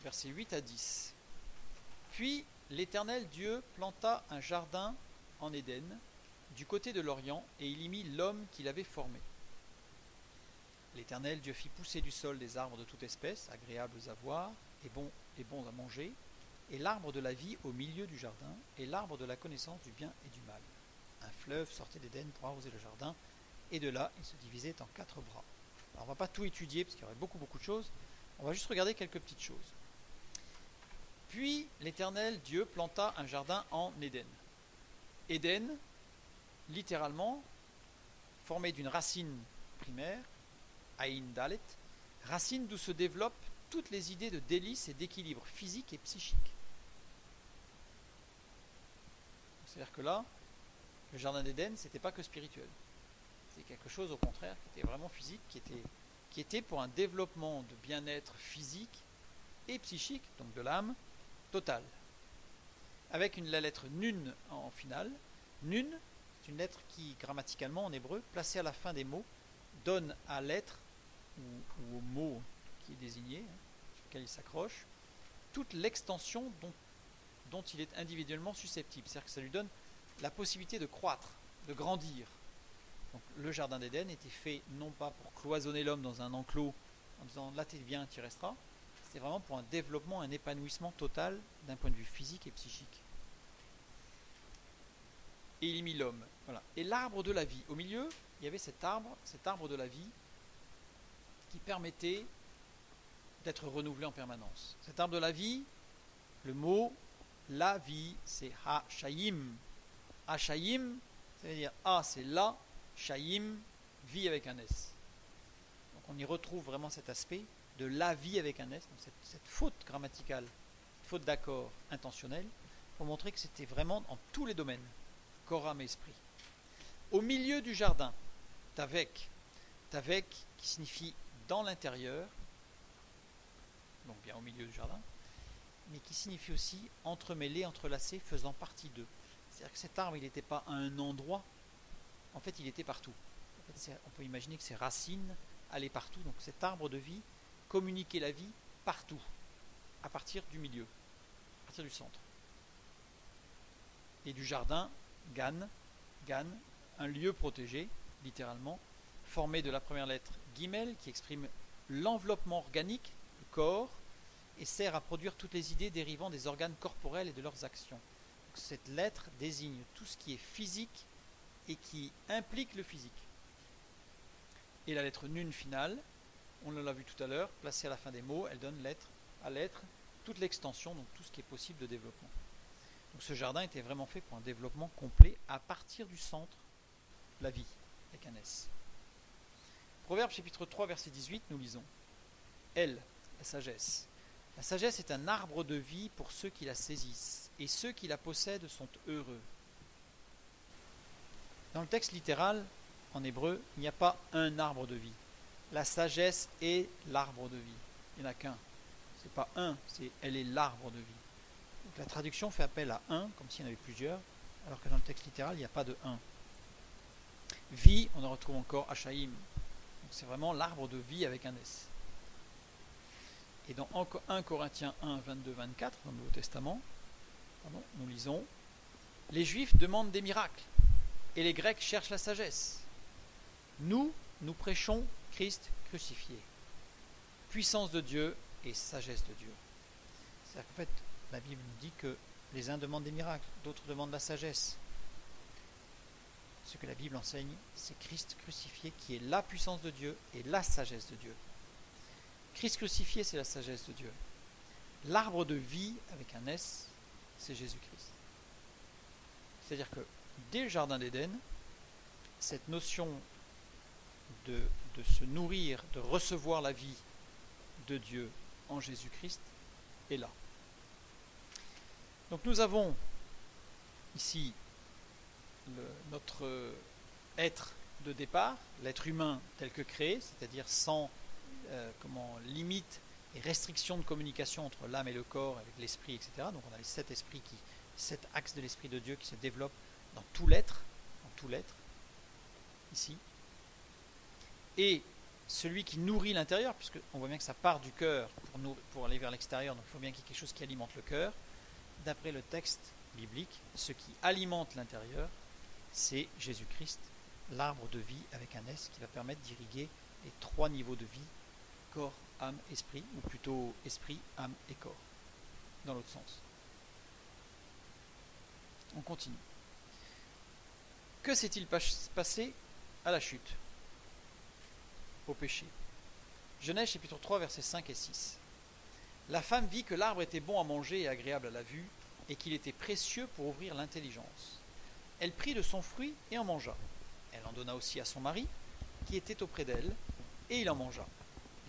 versets 8 à 10. Puis l'Éternel Dieu planta un jardin en Éden, du côté de l'Orient, et il y mit l'homme qu'il avait formé. L'Éternel Dieu fit pousser du sol des arbres de toute espèce, agréables à voir et bons à manger, et l'arbre de la vie au milieu du jardin, et l'arbre de la connaissance du bien et du mal. Un fleuve sortait d'Éden pour arroser le jardin, et de là il se divisait en 4 bras. Alors on ne va pas tout étudier, parce qu'il y aurait beaucoup de choses, on va juste regarder quelques petites choses. Puis l'Éternel Dieu planta un jardin en Éden. Éden, littéralement, formé d'une racine primaire, Aïn Dalet, racine d'où se développent toutes les idées de délice et d'équilibre physique et psychique. C'est-à-dire que là, le jardin d'Éden, c'était pas que spirituel. C'est quelque chose au contraire qui était vraiment physique, qui était pour un développement de bien-être physique et psychique, donc de l'âme, totale. Avec la lettre Nun en finale. Nun, c'est une lettre qui, grammaticalement en hébreu, placée à la fin des mots, donne à l'être ou au mot qui est désigné, sur lequel il s'accroche, toute l'extension dont il est individuellement susceptible. C'est-à-dire que ça lui donne la possibilité de croître, de grandir. Donc, le jardin d'Éden était fait non pas pour cloisonner l'homme dans un enclos en disant là t'es bien, tu y resteras. C'était vraiment pour un développement, un épanouissement total d'un point de vue physique et psychique. Et il y mit l'homme. Voilà. Et l'arbre de la vie. Au milieu, il y avait cet arbre de la vie qui permettait d'être renouvelé en permanence. Cet arbre de la vie, le mot la vie, c'est Ha-Shayim. Ha-Shayim, ça veut dire A, c'est là, Shayim, vie avec un S. Donc on y retrouve vraiment cet aspect de la vie avec un S, donc cette faute grammaticale, faute d'accord intentionnelle, pour montrer que c'était vraiment dans tous les domaines, corps, âme et esprit. Au milieu du jardin, avec Tavek, qui signifie dans l'intérieur, donc bien au milieu du jardin, mais qui signifie aussi entremêlé, entrelacé, faisant partie d'eux. C'est-à-dire que cet arbre, il n'était pas à un endroit, en fait, il était partout. En fait, on peut imaginer que ses racines allaient partout. Donc cet arbre de vie communiquait la vie partout, à partir du milieu, à partir du centre. Et du jardin, Gan, un lieu protégé, littéralement, formé de la première lettre Gimel, qui exprime l'enveloppement organique, le corps, et sert à produire toutes les idées dérivant des organes corporels et de leurs actions. Donc, cette lettre désigne tout ce qui est physique et qui implique le physique. Et la lettre Nun finale, on l'a vu tout à l'heure, placée à la fin des mots, elle donne lettre à lettre toute l'extension, donc tout ce qui est possible de développement. Donc ce jardin était vraiment fait pour un développement complet à partir du centre, la vie, avec un S. Proverbe chapitre 3, verset 18, nous lisons. Elle, la sagesse. La sagesse est un arbre de vie pour ceux qui la saisissent, et ceux qui la possèdent sont heureux. Dans le texte littéral, en hébreu, il n'y a pas un arbre de vie. La sagesse est l'arbre de vie. Il n'y en a qu'un. C'est pas un, elle est l'arbre de vie. Donc la traduction fait appel à un, comme s'il y en avait plusieurs, alors que dans le texte littéral, il n'y a pas de un. Vie, on en retrouve encore Hachaïm. Donc c'est vraiment l'arbre de vie avec un S. Et dans 1 Corinthiens 1, 22, 24, dans le Nouveau Testament, nous lisons « Les Juifs demandent des miracles, et les Grecs cherchent la sagesse. Nous prêchons Christ crucifié, puissance de Dieu et sagesse de Dieu. » C'est-à-dire qu'en fait, la Bible nous dit que les uns demandent des miracles, d'autres demandent la sagesse. Ce que la Bible enseigne, c'est Christ crucifié qui est la puissance de Dieu et la sagesse de Dieu. Christ crucifié, c'est la sagesse de Dieu. L'arbre de vie, avec un S, c'est Jésus-Christ. C'est-à-dire que dès le Jardin d'Éden, cette notion de se nourrir, de recevoir la vie de Dieu en Jésus-Christ est là. Donc nous avons ici notre être de départ, l'être humain tel que créé, c'est-à-dire sans limite et restriction de communication entre l'âme et le corps, avec l'esprit, etc. Donc on a les 7 esprits, 7 axes de l'esprit de Dieu qui se développent dans tout l'être, ici. Et celui qui nourrit l'intérieur, puisque on voit bien que ça part du cœur pour aller vers l'extérieur, donc il faut bien qu'il y ait quelque chose qui alimente le cœur. D'après le texte biblique, ce qui alimente l'intérieur, c'est Jésus-Christ, l'arbre de vie avec un S qui va permettre d'irriguer les 3 niveaux de vie, corps, âme, esprit, ou plutôt esprit, âme et corps, dans l'autre sens. On continue. Que s'est-il passé à la chute, au péché? Genèse chapitre 3, versets 5 et 6. La femme vit que l'arbre était bon à manger et agréable à la vue, et qu'il était précieux pour ouvrir l'intelligence. Elle prit de son fruit et en mangea. Elle en donna aussi à son mari, qui était auprès d'elle, et il en mangea.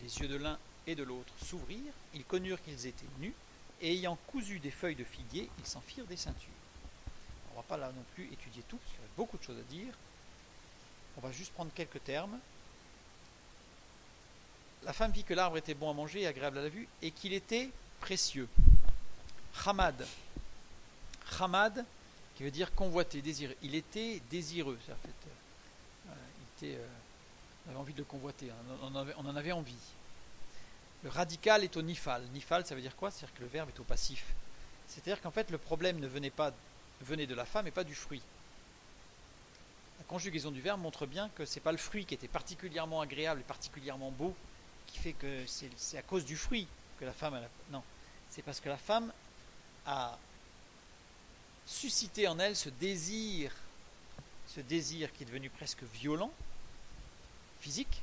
Les yeux de l'un et de l'autre s'ouvrirent, ils connurent qu'ils étaient nus, et ayant cousu des feuilles de figuier, ils s'en firent des ceintures. On ne va pas là non plus étudier tout, parce qu'il y a beaucoup de choses à dire. On va juste prendre quelques termes. La femme vit que l'arbre était bon à manger et agréable à la vue, et qu'il était précieux. Hamad. Hamad, qui veut dire convoité, désiré. Il était désireux. En fait, on avait envie de le convoiter, on en avait envie. Le radical est au nifal. Nifal, ça veut dire quoi? C'est-à-dire que le verbe est au passif. C'est-à-dire qu'en fait, le problème venait de la femme et pas du fruit. La conjugaison du verbe montre bien que ce n'est pas le fruit qui était particulièrement agréable et particulièrement beau qui fait que c'est à cause du fruit que la femme... Non, c'est parce que la femme a suscité en elle ce désir qui est devenu presque violent, physique,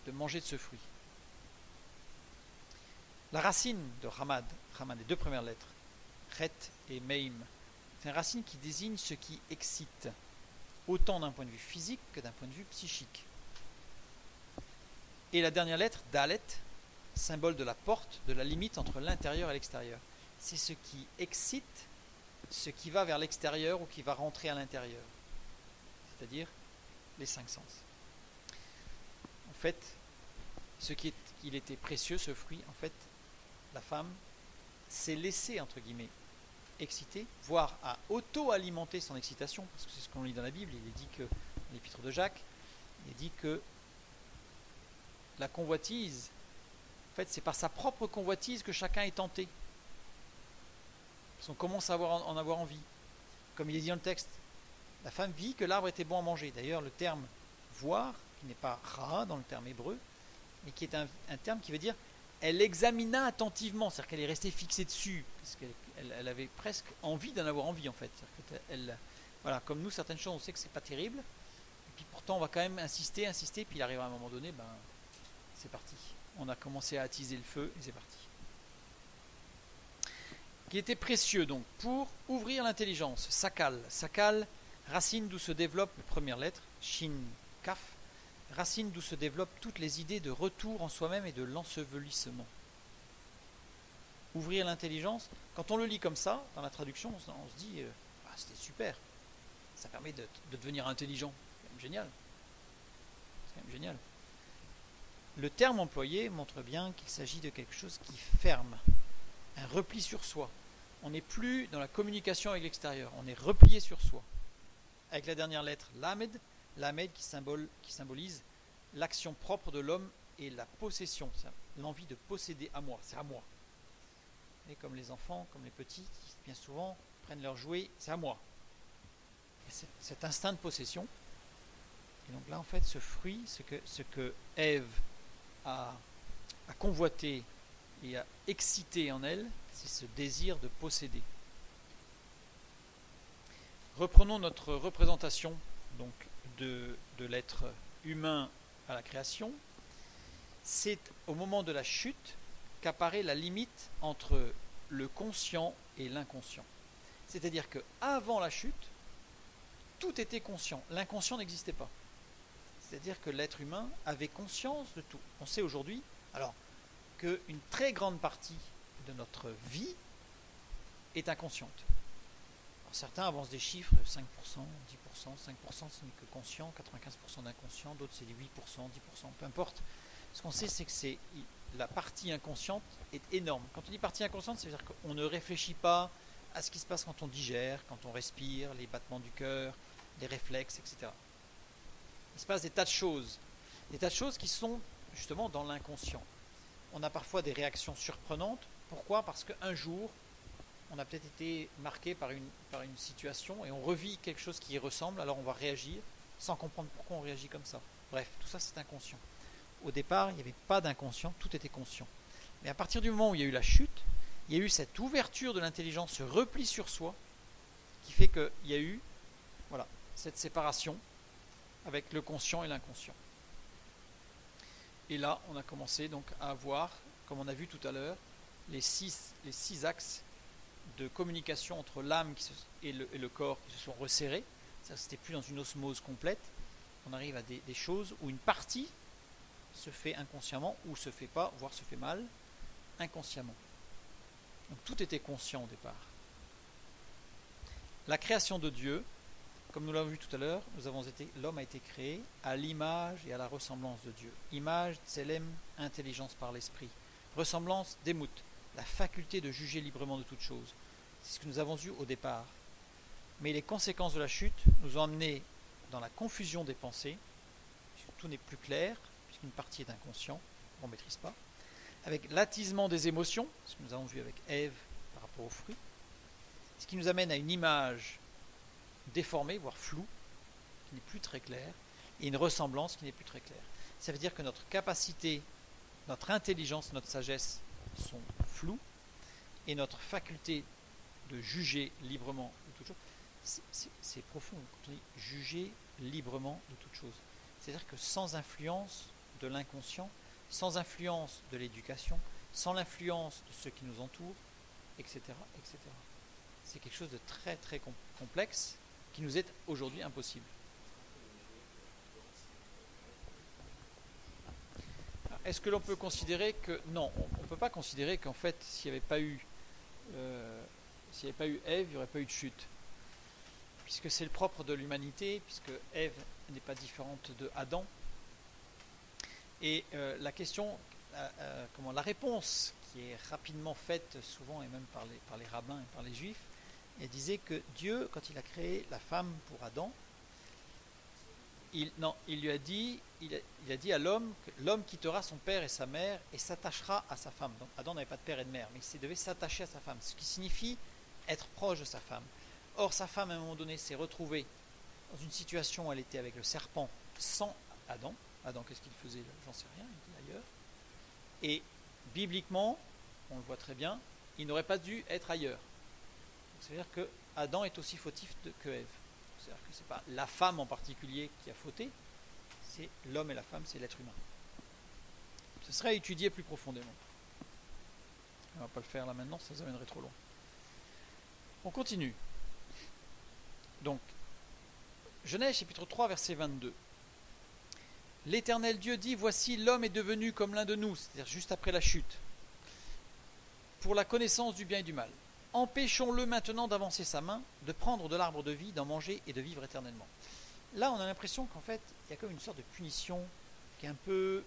de manger de ce fruit. La racine de Hamad, les 2 premières lettres, Chet et Meim, c'est une racine qui désigne ce qui excite, autant d'un point de vue physique que d'un point de vue psychique. Et la dernière lettre, Dalet, symbole de la porte, de la limite entre l'intérieur et l'extérieur. C'est ce qui excite, ce qui va vers l'extérieur ou qui va rentrer à l'intérieur, c'est-à-dire les 5 sens. En fait, il était précieux, ce fruit, en fait, la femme s'est laissée, entre guillemets, exciter, voire à auto-alimenter son excitation, parce que c'est ce qu'on lit dans la Bible. Il est dit que, dans l'épître de Jacques, il est dit que la convoitise, en fait, c'est par sa propre convoitise que chacun est tenté. Parce qu'on commence à en avoir envie. Comme il est dit dans le texte, la femme vit que l'arbre était bon à manger. D'ailleurs, le terme voir, qui n'est pas ra dans le terme hébreu, mais qui est un terme qui veut dire elle examina attentivement, c'est-à-dire qu'elle est restée fixée dessus, parce qu'elle avait presque envie d'en avoir envie en fait. Voilà, comme nous, certaines choses, on sait que c'est pas terrible, et puis pourtant on va quand même insister, puis il arrive à un moment donné, c'est parti. On a commencé à attiser le feu et c'est parti. Qui était précieux donc pour ouvrir l'intelligence. Sakal, racine d'où se développe la première lettre, shin, kaf, racine d'où se développent toutes les idées de retour en soi-même et de l'ensevelissement. Ouvrir l'intelligence, quand on le lit comme ça, dans la traduction, on se dit c'était super, ça permet de devenir intelligent, c'est quand même génial. C'est quand même génial. Le terme employé montre bien qu'il s'agit de quelque chose qui ferme, un repli sur soi. On n'est plus dans la communication avec l'extérieur, on est replié sur soi. Avec la dernière lettre, lamed qui symbolise l'action propre de l'homme et la possession, l'envie de posséder à moi, c'est à moi. Et comme les enfants, comme les petits, qui bien souvent prennent leurs jouets, c'est à moi. Et cet instinct de possession. Et donc là, en fait, ce fruit, ce que Ève a convoité et a excité en elle, c'est ce désir de posséder. Reprenons notre représentation donc de l'être humain à la création. C'est au moment de la chute qu'apparaît la limite entre le conscient et l'inconscient. C'est-à-dire qu'avant la chute, tout était conscient. L'inconscient n'existait pas. C'est-à-dire que l'être humain avait conscience de tout. On sait aujourd'hui, alors, qu'une très grande partie de notre vie est inconsciente. Alors, certains avancent des chiffres, 5%, 10%, 5% ce n'est que conscient, 95% d'inconscient, d'autres c'est 8%, 10%, peu importe. Ce qu'on sait, c'est que la partie inconsciente est énorme. Quand on dit partie inconsciente, ça veut dire qu'on ne réfléchit pas à ce qui se passe quand on digère, quand on respire, les battements du cœur, les réflexes, etc. Il se passe des tas de choses qui sont justement dans l'inconscient. On a parfois des réactions surprenantes. Pourquoi ? Parce qu'un jour, on a peut-être été marqué par une situation et on revit quelque chose qui y ressemble, alors on va réagir sans comprendre pourquoi on réagit comme ça. Bref, tout ça c'est inconscient. Au départ, il n'y avait pas d'inconscient, tout était conscient. Mais à partir du moment où il y a eu la chute, il y a eu cette ouverture de l'intelligence, ce repli sur soi, qui fait qu'il y a eu cette séparation avec le conscient et l'inconscient. Et là, on a commencé donc à avoir, comme on a vu tout à l'heure, les six axes de communication entre l'âme et le corps qui se sont resserrés. Ça, c'était plus dans une osmose complète. On arrive à des choses où une partie se fait inconsciemment ou se fait pas, voire se fait mal, inconsciemment. Donc tout était conscient au départ. La création de Dieu, comme nous l'avons vu tout à l'heure, l'homme a été créé à l'image et à la ressemblance de Dieu. Image, tselem, intelligence par l'esprit. Ressemblance, démout, la faculté de juger librement de toute chose. C'est ce que nous avons vu au départ. Mais les conséquences de la chute nous ont amenés dans la confusion des pensées, puisque tout n'est plus clair, puisqu'une partie est inconscient, on ne maîtrise pas, avec l'attisement des émotions, ce que nous avons vu avec Ève par rapport aux fruits, ce qui nous amène à une image déformée, voire floue, qui n'est plus très claire, et une ressemblance qui n'est plus très claire. Ça veut dire que notre capacité, notre intelligence, notre sagesse sont floues, et notre faculté de juger librement de toute chose, c'est profond, quand on dit juger librement de toute chose. C'est-à-dire que sans influence de l'inconscient, sans influence de l'éducation, sans l'influence de ceux qui nous entourent, etc., etc. C'est quelque chose de très très complexe qui nous est aujourd'hui impossible. Alors, est-ce que l'on peut considérer que... Non, on ne peut pas considérer qu'en fait, s'il n'y avait pas eu Ève, il n'y aurait pas eu de chute. Puisque c'est le propre de l'humanité, puisque Ève n'est pas différente de Adam. Et la question, la réponse qui est rapidement faite souvent et même par les rabbins et par les juifs, elle disait que Dieu, quand il a créé la femme pour Adam, il a dit à l'homme que l'homme quittera son père et sa mère et s'attachera à sa femme. Donc Adam n'avait pas de père et de mère, mais il devait s'attacher à sa femme, ce qui signifie être proche de sa femme. Or, sa femme, à un moment donné, s'est retrouvée dans une situation où elle était avec le serpent sans Adam. Adam, qu'est-ce qu'il faisait? J'en sais rien, il était ailleurs. Et bibliquement, on le voit très bien, il n'aurait pas dû être ailleurs. C'est-à-dire que Adam est aussi fautif que Ève. C'est-à-dire que ce n'est pas la femme en particulier qui a fauté, c'est l'homme et la femme, c'est l'être humain. Ce serait à étudier plus profondément. On ne va pas le faire là maintenant, ça amènerait trop loin. On continue. Donc, Genèse chapitre 3, verset 22. L'Éternel Dieu dit, voici l'homme est devenu comme l'un de nous, c'est-à-dire juste après la chute, pour la connaissance du bien et du mal. Empêchons-le maintenant d'avancer sa main, de prendre de l'arbre de vie, d'en manger et de vivre éternellement. Là, on a l'impression qu'en fait, il y a comme une sorte de punition qui est un peu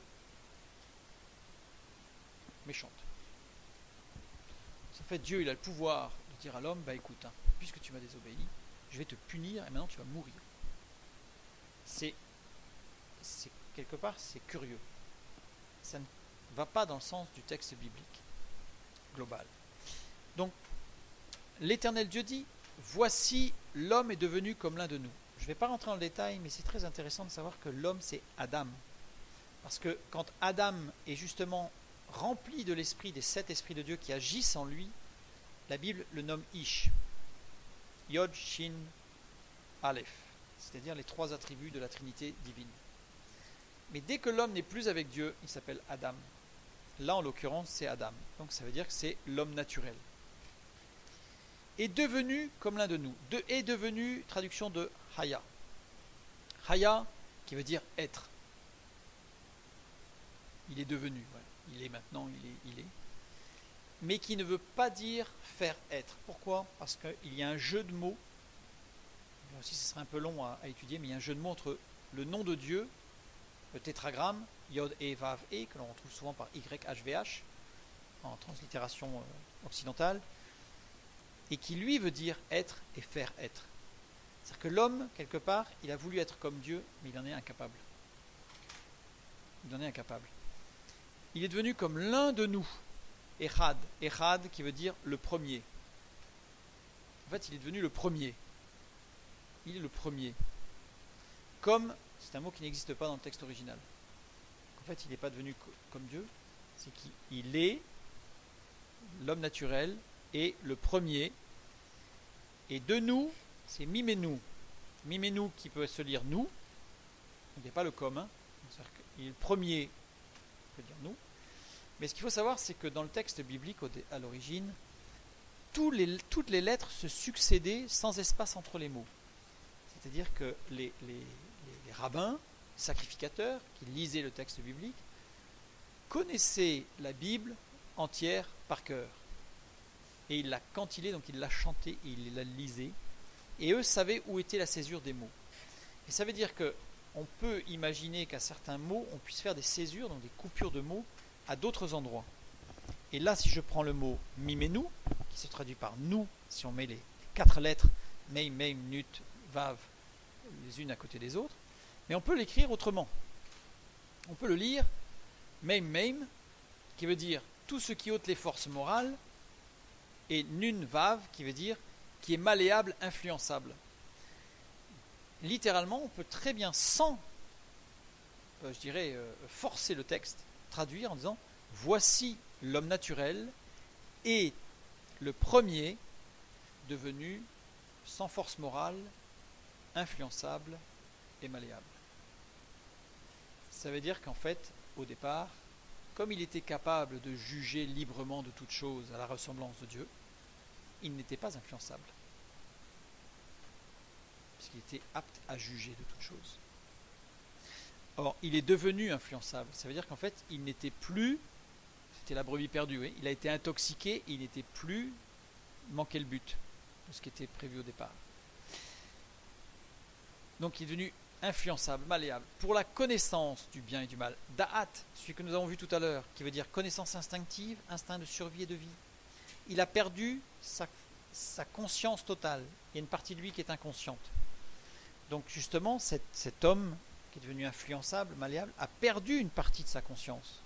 méchante. En fait, Dieu, il a le pouvoir de dire à l'homme, bah écoute, puisque tu m'as désobéi, je vais te punir et maintenant tu vas mourir. C'est quelque part, c'est curieux. Ça ne va pas dans le sens du texte biblique global. Donc, l'Éternel Dieu dit, voici l'homme est devenu comme l'un de nous. Je ne vais pas rentrer dans le détail, mais c'est très intéressant de savoir que l'homme, c'est Adam. Parce que quand Adam est justement rempli de l'esprit des 7 esprits de Dieu qui agissent en lui, la Bible le nomme Ish. Yod, Shin, Aleph. C'est-à-dire les 3 attributs de la Trinité divine. Mais dès que l'homme n'est plus avec Dieu, il s'appelle Adam. Là, en l'occurrence, c'est Adam. Donc ça veut dire que c'est l'homme naturel. Est devenu comme l'un de nous. Est devenu, traduction de Haya. Haya, qui veut dire être. Il est devenu. Ouais. Il est maintenant, il est. Mais qui ne veut pas dire faire être. Pourquoi? Parce qu'il y a un jeu de mots. Là aussi, ce serait un peu long à étudier, mais il y a un jeu de mots entre le nom de Dieu, le tétragramme, Yod, E, Vav, E, que l'on retrouve souvent par YHVH, en translittération occidentale, et qui lui veut dire être et faire être. C'est-à-dire que l'homme, quelque part, il a voulu être comme Dieu, mais il en est incapable. Il en est incapable. Il est devenu comme l'un de nous. Echad. Echad qui veut dire le premier. En fait, il est devenu le premier. Il est le premier. Comme, c'est un mot qui n'existe pas dans le texte original. En fait, il n'est pas devenu comme Dieu, c'est qu'il est l'homme naturel et le premier. Et de nous, c'est Mimenu. Mimenu qui peut se lire nous. Il n'y a pas le comme. C'est-à-dire qu'il est le premier, on peut dire nous. Mais ce qu'il faut savoir, c'est que dans le texte biblique, à l'origine, toutes les lettres se succédaient sans espace entre les mots. C'est-à-dire que les rabbins, sacrificateurs, qui lisaient le texte biblique, connaissaient la Bible entière par cœur. Et ils la cantilaient, donc ils la chantaient et ils la lisaient. Et eux savaient où était la césure des mots. Et ça veut dire qu'on peut imaginer qu'à certains mots, on puisse faire des césures, donc des coupures de mots, à d'autres endroits. Et là, si je prends le mot mimenu, qui se traduit par nous, si on met les 4 lettres, meim, meim, nut, vav, les unes à côté des autres, mais on peut l'écrire autrement. On peut le lire meim, meim, qui veut dire tout ce qui ôte les forces morales, et nun, vav, qui veut dire qui est malléable, influençable. Littéralement, on peut très bien, sans, forcer le texte, traduire en disant voici l'homme naturel et le premier devenu sans force morale, influençable et malléable. Ça veut dire qu'en fait, au départ, comme il était capable de juger librement de toute chose à la ressemblance de Dieu, il n'était pas influençable. Puisqu'il était apte à juger de toute chose. Or, il est devenu influençable. Ça veut dire qu'en fait, il n'était plus, c'était la brebis perdue, oui, il a été intoxiqué et il n'était plus manqué le but de ce qui était prévu au départ. Donc il est devenu influençable, malléable, pour la connaissance du bien et du mal. Da'at, celui que nous avons vu tout à l'heure, qui veut dire connaissance instinctive, instinct de survie et de vie. Il a perdu sa conscience totale. Il y a une partie de lui qui est inconsciente. Donc justement, cet homme qui est devenu influençable, malléable, a perdu une partie de sa conscience.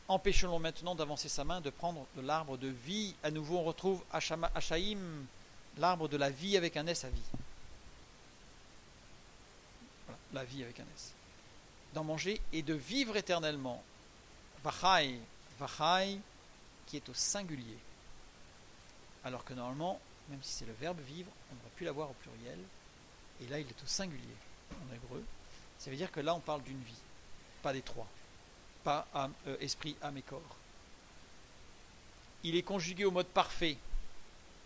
Empêchons-le maintenant d'avancer sa main, de prendre de l'arbre de vie. À nouveau, on retrouve Hachaïm, l'arbre de la vie avec un S à vie. Voilà, la vie avec un S. D'en manger et de vivre éternellement. Vachai, vachai, qui est au singulier. Alors que normalement, même si c'est le verbe vivre, on aurait pu l'avoir au pluriel. Et là, il est au singulier en hébreu. Ça veut dire que là, on parle d'une vie, pas des trois. Pas âme, esprit, âme et corps. Il est conjugué au mode parfait.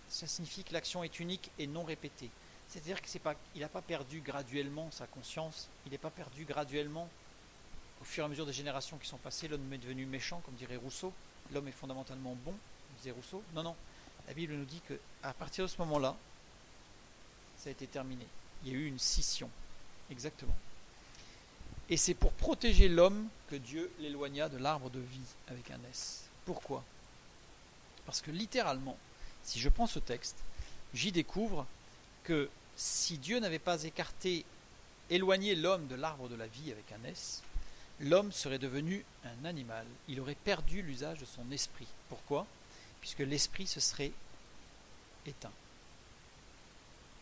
Ça signifie que l'action est unique et non répétée. C'est-à-dire qu'il n'a pas perdu graduellement sa conscience, il n'est pas perdu graduellement au fur et à mesure des générations qui sont passées. L'homme est devenu méchant, comme dirait Rousseau. L'homme est fondamentalement bon, disait Rousseau. Non, non. La Bible nous dit qu'à partir de ce moment-là, ça a été terminé. Il y a eu une scission. Exactement. Et c'est pour protéger l'homme que Dieu l'éloigna de l'arbre de vie avec un S. Pourquoi ? Parce que littéralement, si je prends ce texte, j'y découvre que si Dieu n'avait pas éloigné l'homme de l'arbre de la vie avec un S, l'homme serait devenu un animal. Il aurait perdu l'usage de son esprit. Pourquoi ? Puisque l'esprit se serait éteint.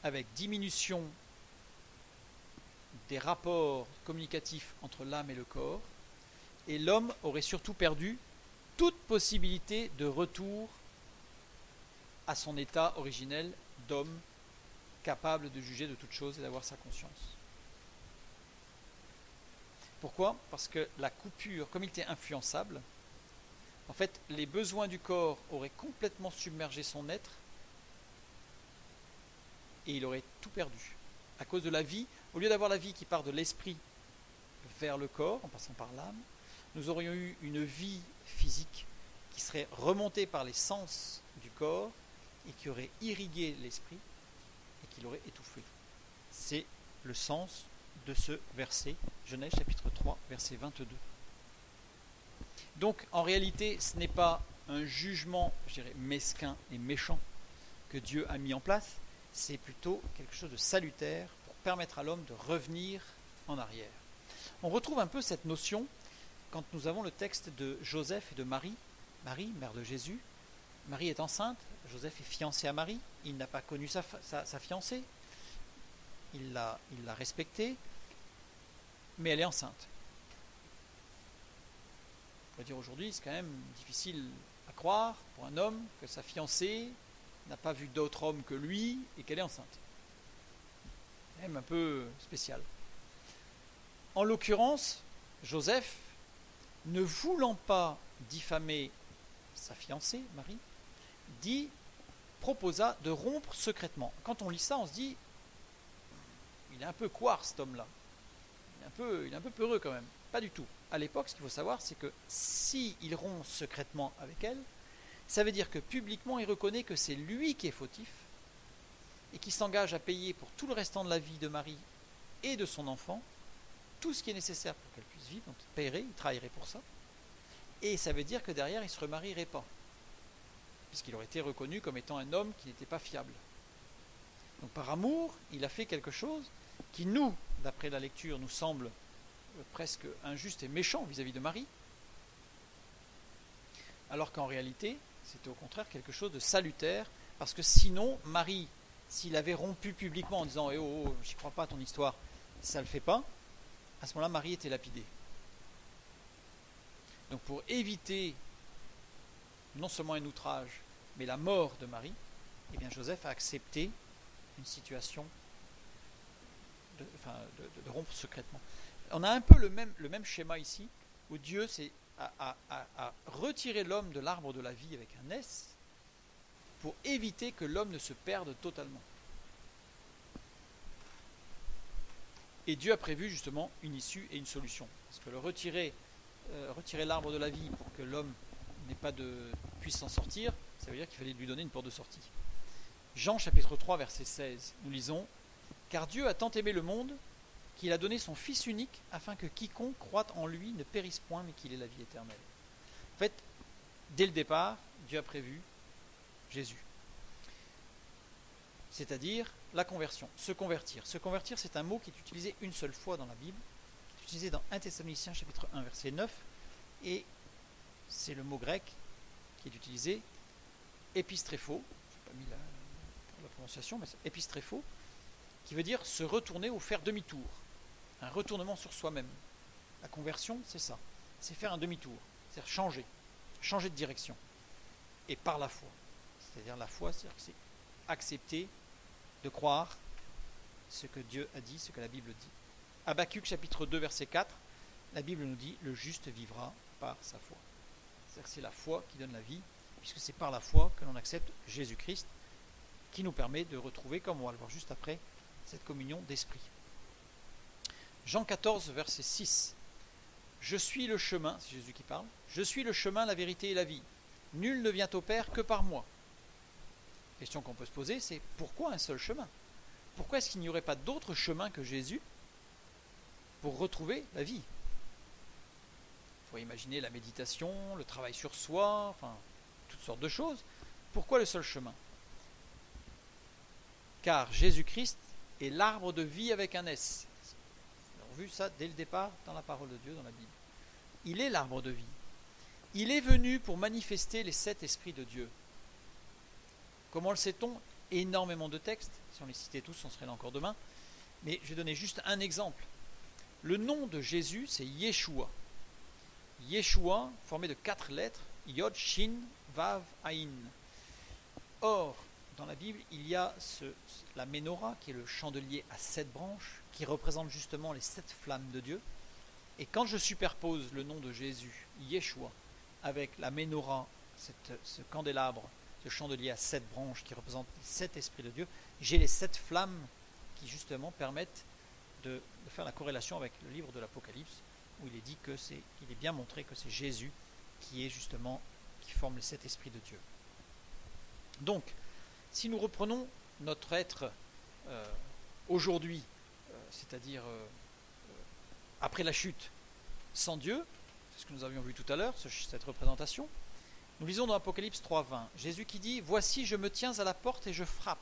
Avec diminution des rapports communicatifs entre l'âme et le corps, et l'homme aurait surtout perdu toute possibilité de retour à son état originel d'homme capable de juger de toute chose et d'avoir sa conscience. Pourquoi ? Parce que la coupure, comme il était influençable, en fait, les besoins du corps auraient complètement submergé son être et il aurait tout perdu. À cause de la vie, au lieu d'avoir la vie qui part de l'esprit vers le corps, en passant par l'âme, nous aurions eu une vie physique qui serait remontée par les sens du corps et qui aurait irrigué l'esprit et qui l'aurait étouffé. C'est le sens de ce verset, Genèse chapitre 3, verset 22. Donc, en réalité, ce n'est pas un jugement, je dirais, mesquin et méchant que Dieu a mis en place, c'est plutôt quelque chose de salutaire pour permettre à l'homme de revenir en arrière. On retrouve un peu cette notion quand nous avons le texte de Joseph et de Marie. Marie, mère de Jésus. Marie est enceinte, Joseph est fiancé à Marie, il n'a pas connu sa fiancée, il l'a respectée, mais elle est enceinte. On pourrait dire aujourd'hui, c'est quand même difficile à croire pour un homme que sa fiancée n'a pas vu d'autre homme que lui et qu'elle est enceinte. C'est même un peu spécial. En l'occurrence, Joseph, ne voulant pas diffamer sa fiancée, Marie, proposa de rompre secrètement. Quand on lit ça, on se dit, il est un peu couard cet homme-là. Il est un peu peureux quand même. Pas du tout. À l'époque, ce qu'il faut savoir, c'est que s'il rompt secrètement avec elle, ça veut dire que publiquement, il reconnaît que c'est lui qui est fautif et qui s'engage à payer pour tout le restant de la vie de Marie et de son enfant tout ce qui est nécessaire pour qu'elle puisse vivre. Donc il paierait, il travaillerait pour ça. Et ça veut dire que derrière, il ne se remarierait pas, puisqu'il aurait été reconnu comme étant un homme qui n'était pas fiable. Donc par amour, il a fait quelque chose qui nous, d'après la lecture, nous semble presque injuste et méchant vis-à-vis de Marie, alors qu'en réalité, c'était au contraire quelque chose de salutaire, parce que sinon, Marie, s'il avait rompu publiquement en disant « Eh oh, j'y crois pas à ton histoire », ça ne le fait pas, à ce moment-là, Marie était lapidée. Donc pour éviter non seulement un outrage, mais la mort de Marie, eh bien Joseph a accepté une situation de rompre secrètement. On a un peu le même schéma ici, où Dieu a retiré l'homme de l'arbre de la vie avec un S, pour éviter que l'homme ne se perde totalement. Et Dieu a prévu justement une issue et une solution. Parce que retirer l'arbre de la vie pour que l'homme puisse s'en sortir, ça veut dire qu'il fallait lui donner une porte de sortie. Jean chapitre 3 verset 16, nous lisons « Car Dieu a tant aimé le monde qu'il a donné son Fils unique afin que quiconque croit en lui ne périsse point mais qu'il ait la vie éternelle. En fait, dès le départ, Dieu a prévu Jésus. C'est-à-dire la conversion, se convertir. Se convertir, c'est un mot qui est utilisé une seule fois dans la Bible, qui est utilisé dans 1 Thessaloniciens chapitre 1 verset 9, et c'est le mot grec qui est utilisé, épistréphos, je n'ai pas mis la prononciation, mais c'est épistréphos, qui veut dire se retourner ou faire demi-tour, un retournement sur soi-même. La conversion, c'est ça, c'est faire un demi-tour, c'est-à-dire changer de direction, et par la foi. C'est-à-dire la foi, c'est-à-dire que c'est accepter de croire ce que Dieu a dit, ce que la Bible dit. Habakkuk chapitre 2 verset 4, la Bible nous dit le juste vivra par sa foi. C'est-à-dire que c'est la foi qui donne la vie, puisque c'est par la foi que l'on accepte Jésus-Christ, qui nous permet de retrouver, comme on va le voir juste après, cette communion d'esprit. Jean 14 verset 6, je suis le chemin, c'est Jésus qui parle, je suis le chemin, la vérité et la vie. Nul ne vient au Père que par moi. La question qu'on peut se poser, c'est pourquoi un seul chemin? Pourquoi est-ce qu'il n'y aurait pas d'autre chemin que Jésus pour retrouver la vie? Il faut imaginer la méditation, le travail sur soi, enfin, toutes sortes de choses. Pourquoi le seul chemin? Car Jésus-Christ est l'arbre de vie avec un S. On a vu ça dès le départ dans la parole de Dieu, dans la Bible. Il est l'arbre de vie. Il est venu pour manifester les 7 esprits de Dieu. Comment le sait-on? Énormément de textes. Si on les citait tous, on serait là encore demain. Mais je vais donner juste un exemple. Le nom de Jésus, c'est Yeshua. Yeshua, formé de 4 lettres, Yod, Shin, Vav, Aïn. Or, dans la Bible, il y a la Ménorah, qui est le chandelier à 7 branches, qui représente justement les 7 flammes de Dieu. Et quand je superpose le nom de Jésus, Yeshua, avec la Ménorah, ce candélabre, ce chandelier à 7 branches qui représente les 7 esprits de Dieu, j'ai les 7 flammes qui justement permettent de faire la corrélation avec le livre de l'Apocalypse, où il est dit qu'il est bien montré que c'est Jésus qui forme les 7 esprits de Dieu. Donc, si nous reprenons notre être aujourd'hui, c'est-à-dire après la chute, sans Dieu, c'est ce que nous avions vu tout à l'heure, cette représentation, nous lisons dans Apocalypse 3.20, Jésus qui dit « Voici, je me tiens à la porte et je frappe.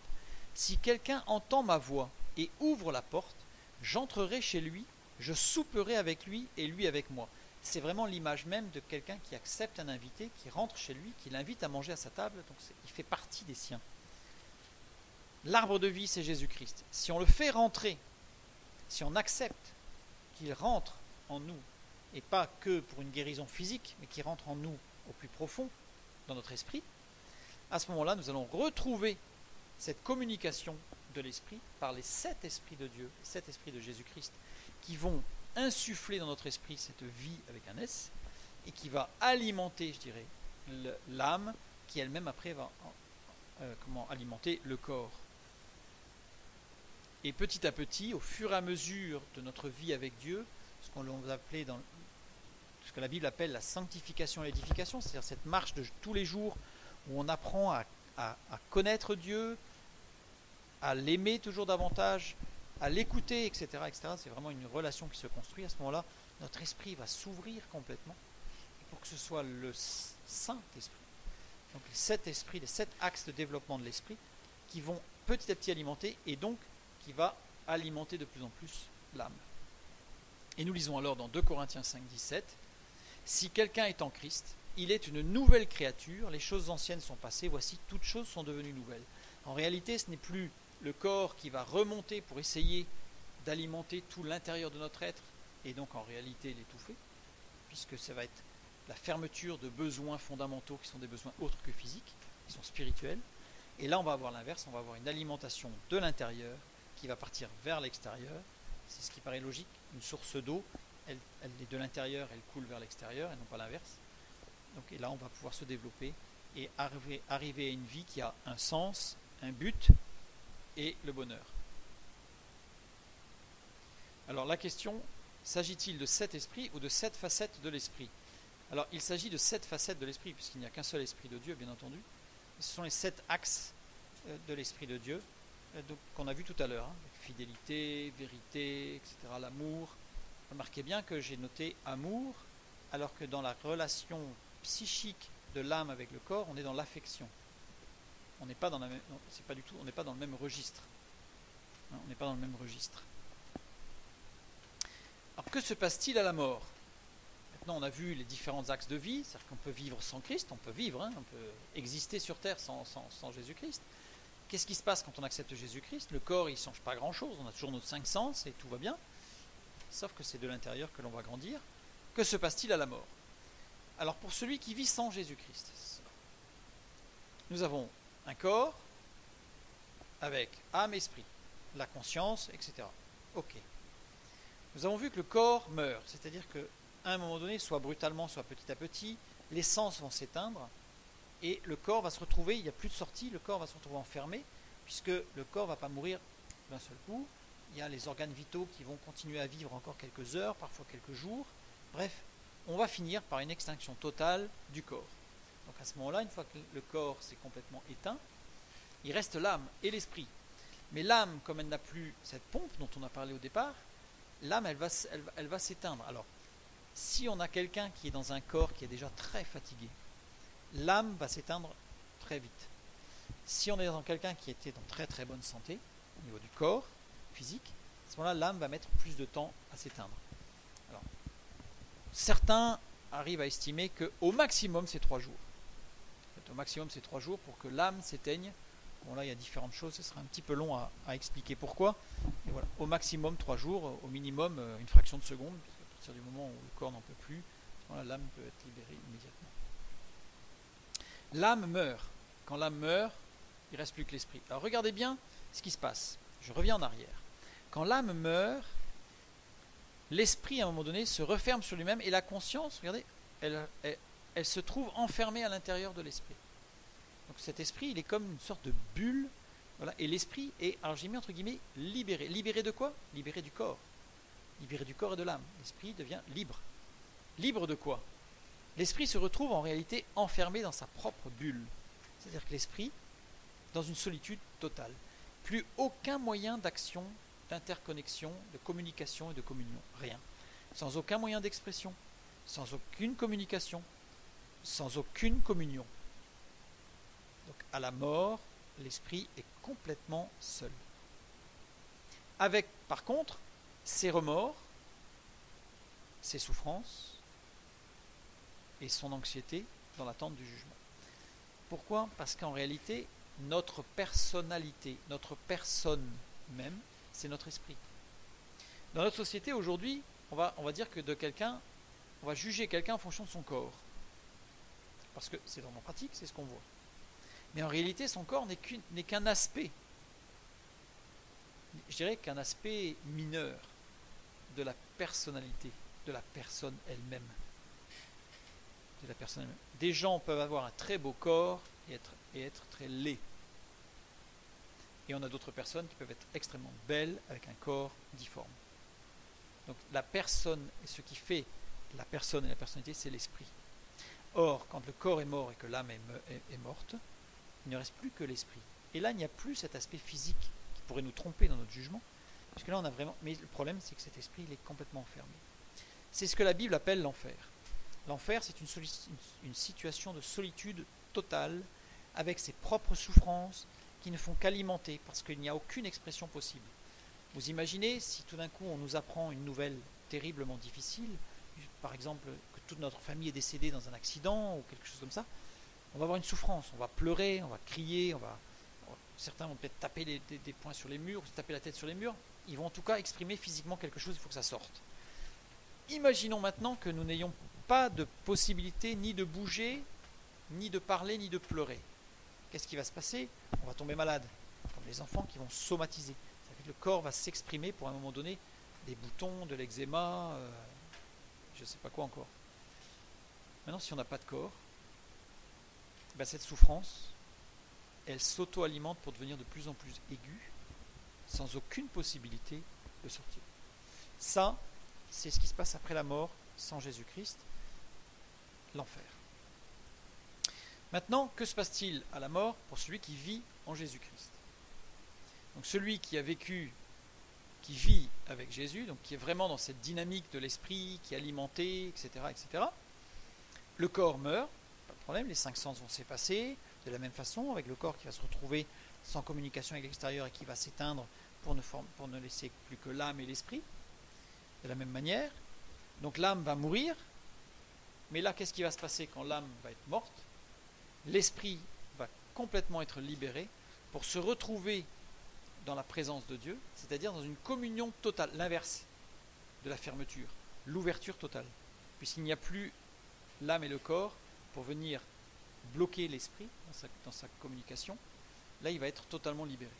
Si quelqu'un entend ma voix et ouvre la porte, j'entrerai chez lui, je souperai avec lui et lui avec moi. » C'est vraiment l'image même de quelqu'un qui accepte un invité, qui rentre chez lui, qui l'invite à manger à sa table, donc il fait partie des siens. L'arbre de vie, c'est Jésus-Christ. Si on le fait rentrer, si on accepte qu'il rentre en nous, et pas que pour une guérison physique, mais qu'il rentre en nous au plus profond, dans notre esprit, à ce moment-là, nous allons retrouver cette communication de l'esprit par les 7 esprits de Dieu, les 7 esprits de Jésus-Christ, qui vont insuffler dans notre esprit cette vie avec un S, et qui va alimenter, je dirais, l'âme, qui elle-même après va alimenter le corps. Et petit à petit, au fur et à mesure de notre vie avec Dieu, ce qu'on va appeler ce que la Bible appelle la sanctification et l'édification, c'est-à-dire cette marche de tous les jours où on apprend à connaître Dieu, à l'aimer toujours davantage, à l'écouter, etc., etc. C'est vraiment une relation qui se construit. À ce moment-là, notre esprit va s'ouvrir complètement pour que ce soit le Saint-Esprit. Donc les 7 esprits, les 7 axes de développement de l'esprit qui vont petit à petit alimenter et donc qui va alimenter de plus en plus l'âme. Et nous lisons alors dans 2 Corinthiens 5, 17, « Si quelqu'un est en Christ, il est une nouvelle créature, les choses anciennes sont passées, voici toutes choses sont devenues nouvelles. » En réalité, ce n'est plus le corps qui va remonter pour essayer d'alimenter tout l'intérieur de notre être et donc en réalité l'étouffer, puisque ça va être la fermeture de besoins fondamentaux qui sont des besoins autres que physiques, qui sont spirituels. Et là, on va avoir l'inverse, on va avoir une alimentation de l'intérieur qui va partir vers l'extérieur. C'est ce qui paraît logique. Une source d'eau, elle est de l'intérieur, elle coule vers l'extérieur et non pas l'inverse. Donc, et là, on va pouvoir se développer et arriver à une vie qui a un sens, un but et le bonheur. Alors la question, s'agit-il de 7 esprits ou de 7 facettes de l'esprit? Alors il s'agit de 7 facettes de l'esprit, puisqu'il n'y a qu'un seul esprit de Dieu, bien entendu. Ce sont les 7 axes de l'esprit de Dieu. qu'on a vu tout à l'heure, hein, fidélité, vérité, etc., l'amour. Remarquez bien que j'ai noté amour, alors que dans la relation psychique de l'âme avec le corps, on est dans l'affection. On n'est pas dans la même, c'est pas du tout, on n'est pas dans le même registre. Hein, on n'est pas dans le même registre. Alors que se passe-t-il à la mort? Maintenant, on a vu les différents axes de vie, c'est-à-dire qu'on peut vivre sans Christ, on peut vivre, hein, on peut exister sur terre sans Jésus-Christ. Qu'est-ce qui se passe quand on accepte Jésus-Christ? Le corps, il ne change pas grand-chose, on a toujours nos 5 sens et tout va bien, sauf que c'est de l'intérieur que l'on va grandir. Que se passe-t-il à la mort? Alors, pour celui qui vit sans Jésus-Christ, nous avons un corps avec âme, esprit, la conscience, etc. Ok. Nous avons vu que le corps meurt, c'est-à-dire qu'à un moment donné, soit brutalement, soit petit à petit, les sens vont s'éteindre et le corps va se retrouver, il n'y a plus de sortie, le corps va se retrouver enfermé, puisque le corps ne va pas mourir d'un seul coup. Il y a les organes vitaux qui vont continuer à vivre encore quelques heures, parfois quelques jours. Bref, on va finir par une extinction totale du corps. Donc à ce moment-là, une fois que le corps s'est complètement éteint, il reste l'âme et l'esprit. Mais l'âme, comme elle n'a plus cette pompe dont on a parlé au départ, l'âme, elle va s'éteindre. Alors, si on a quelqu'un qui est dans un corps qui est déjà très fatigué, l'âme va s'éteindre très vite. Si on est dans quelqu'un qui était dans très très bonne santé, au niveau du corps physique, à ce moment-là, l'âme va mettre plus de temps à s'éteindre. Alors, certains arrivent à estimer qu'au maximum, c'est 3 jours. Au maximum, c'est 3 jours pour que l'âme s'éteigne. Bon, là, il y a différentes choses, ce sera un petit peu long à expliquer pourquoi. Et voilà, au maximum 3 jours, au minimum une fraction de seconde, à partir du moment où le corps n'en peut plus, voilà, l'âme peut être libérée immédiatement. L'âme meurt. Quand l'âme meurt, il ne reste plus que l'esprit. Alors regardez bien ce qui se passe. Je reviens en arrière. Quand l'âme meurt, l'esprit à un moment donné se referme sur lui-même et la conscience, regardez, elle se trouve enfermée à l'intérieur de l'esprit. Donc cet esprit, il est comme une sorte de bulle, voilà, et l'esprit est, alors j'ai mis entre guillemets, libéré. Libéré de quoi? Libéré du corps. Libéré du corps et de l'âme. L'esprit devient libre. Libre de quoi? L'esprit se retrouve en réalité enfermé dans sa propre bulle. C'est-à-dire que l'esprit, dans une solitude totale. Plus aucun moyen d'action, d'interconnexion, de communication et de communion. Rien. Sans aucun moyen d'expression, sans aucune communication, sans aucune communion. Donc à la mort, l'esprit est complètement seul. Avec, par contre, ses remords, ses souffrances et son anxiété dans l'attente du jugement. Pourquoi? Parce qu'en réalité, notre personnalité, notre personne même, c'est notre esprit. Dans notre société aujourd'hui, on va dire que de quelqu'un, on va juger quelqu'un en fonction de son corps. Parce que c'est vraiment pratique, c'est ce qu'on voit. Mais en réalité, son corps n'est qu'un aspect, je dirais qu'un aspect mineur de la personnalité, de la personne elle-même. Des gens peuvent avoir un très beau corps et être très laids. Et on a d'autres personnes qui peuvent être extrêmement belles avec un corps difforme. Donc la personne, et ce qui fait la personne et la personnalité, c'est l'esprit. Or, quand le corps est mort et que l'âme est morte, il ne reste plus que l'esprit. Et là, il n'y a plus cet aspect physique qui pourrait nous tromper dans notre jugement. Parce que là, on a vraiment. Mais le problème, c'est que cet esprit, il est complètement enfermé. C'est ce que la Bible appelle l'enfer. L'enfer, c'est une situation de solitude totale, avec ses propres souffrances, qui ne font qu'alimenter, parce qu'il n'y a aucune expression possible. Vous imaginez si tout d'un coup on nous apprend une nouvelle terriblement difficile, par exemple que toute notre famille est décédée dans un accident ou quelque chose comme ça, on va avoir une souffrance, on va pleurer, on va crier, certains vont peut-être taper des poings sur les murs, ou se taper la tête sur les murs, ils vont en tout cas exprimer physiquement quelque chose, il faut que ça sorte. Imaginons maintenant que nous n'ayons pas de possibilité ni de bouger, ni de parler, ni de pleurer. Qu'est-ce qui va se passer? On va tomber malade, comme les enfants qui vont somatiser. Ça fait que le corps va s'exprimer pour un moment donné, des boutons, de l'eczéma, je ne sais pas quoi encore. Maintenant, si on n'a pas de corps, ben cette souffrance, elle s'auto-alimente pour devenir de plus en plus aiguë, sans aucune possibilité de sortir. Ça, c'est ce qui se passe après la mort sans Jésus-Christ, l'enfer. Maintenant, que se passe-t-il à la mort pour celui qui vit en Jésus-Christ? Donc celui qui a vécu, qui vit avec Jésus, donc qui est vraiment dans cette dynamique de l'esprit, qui est alimenté, etc., etc., le corps meurt, pas de problème, les 5 sens vont s'effacer, de la même façon, avec le corps qui va se retrouver sans communication avec l'extérieur et qui va s'éteindre pour ne laisser plus que l'âme et l'esprit, de la même manière. Donc l'âme va mourir, mais là, qu'est-ce qui va se passer quand l'âme va être morte? L'esprit va complètement être libéré pour se retrouver dans la présence de Dieu, c'est-à-dire dans une communion totale, l'inverse de la fermeture, l'ouverture totale, puisqu'il n'y a plus l'âme et le corps pour venir bloquer l'esprit dans sa communication. Là, il va être totalement libéré,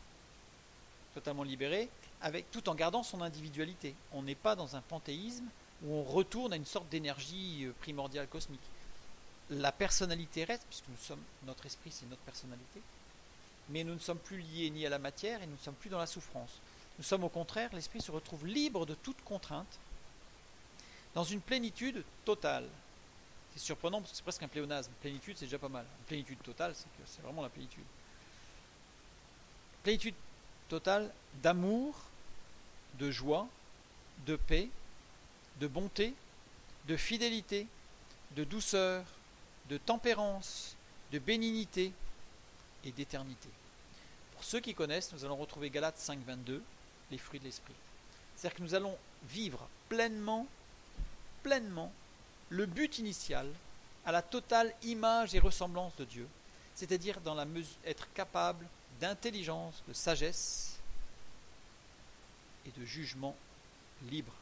tout en gardant son individualité. On n'est pas dans un panthéisme où on retourne à une sorte d'énergie primordiale cosmique. La personnalité reste, puisque notre esprit, c'est notre personnalité, mais nous ne sommes plus liés ni à la matière et nous ne sommes plus dans la souffrance. Nous sommes au contraire, l'esprit se retrouve libre de toute contrainte, dans une plénitude totale. C'est surprenant parce que c'est presque un pléonasme. Plénitude, c'est déjà pas mal. Une plénitude totale, c'est vraiment la plénitude. Plénitude totale d'amour, de joie, de paix, de bonté, de fidélité, de douceur, de tempérance, de bénignité et d'éternité. Pour ceux qui connaissent, nous allons retrouver Galates 5,22, les fruits de l'esprit. C'est-à-dire que nous allons vivre pleinement le but initial à la totale image et ressemblance de Dieu, c'est-à-dire être capable d'intelligence, de sagesse et de jugement libre.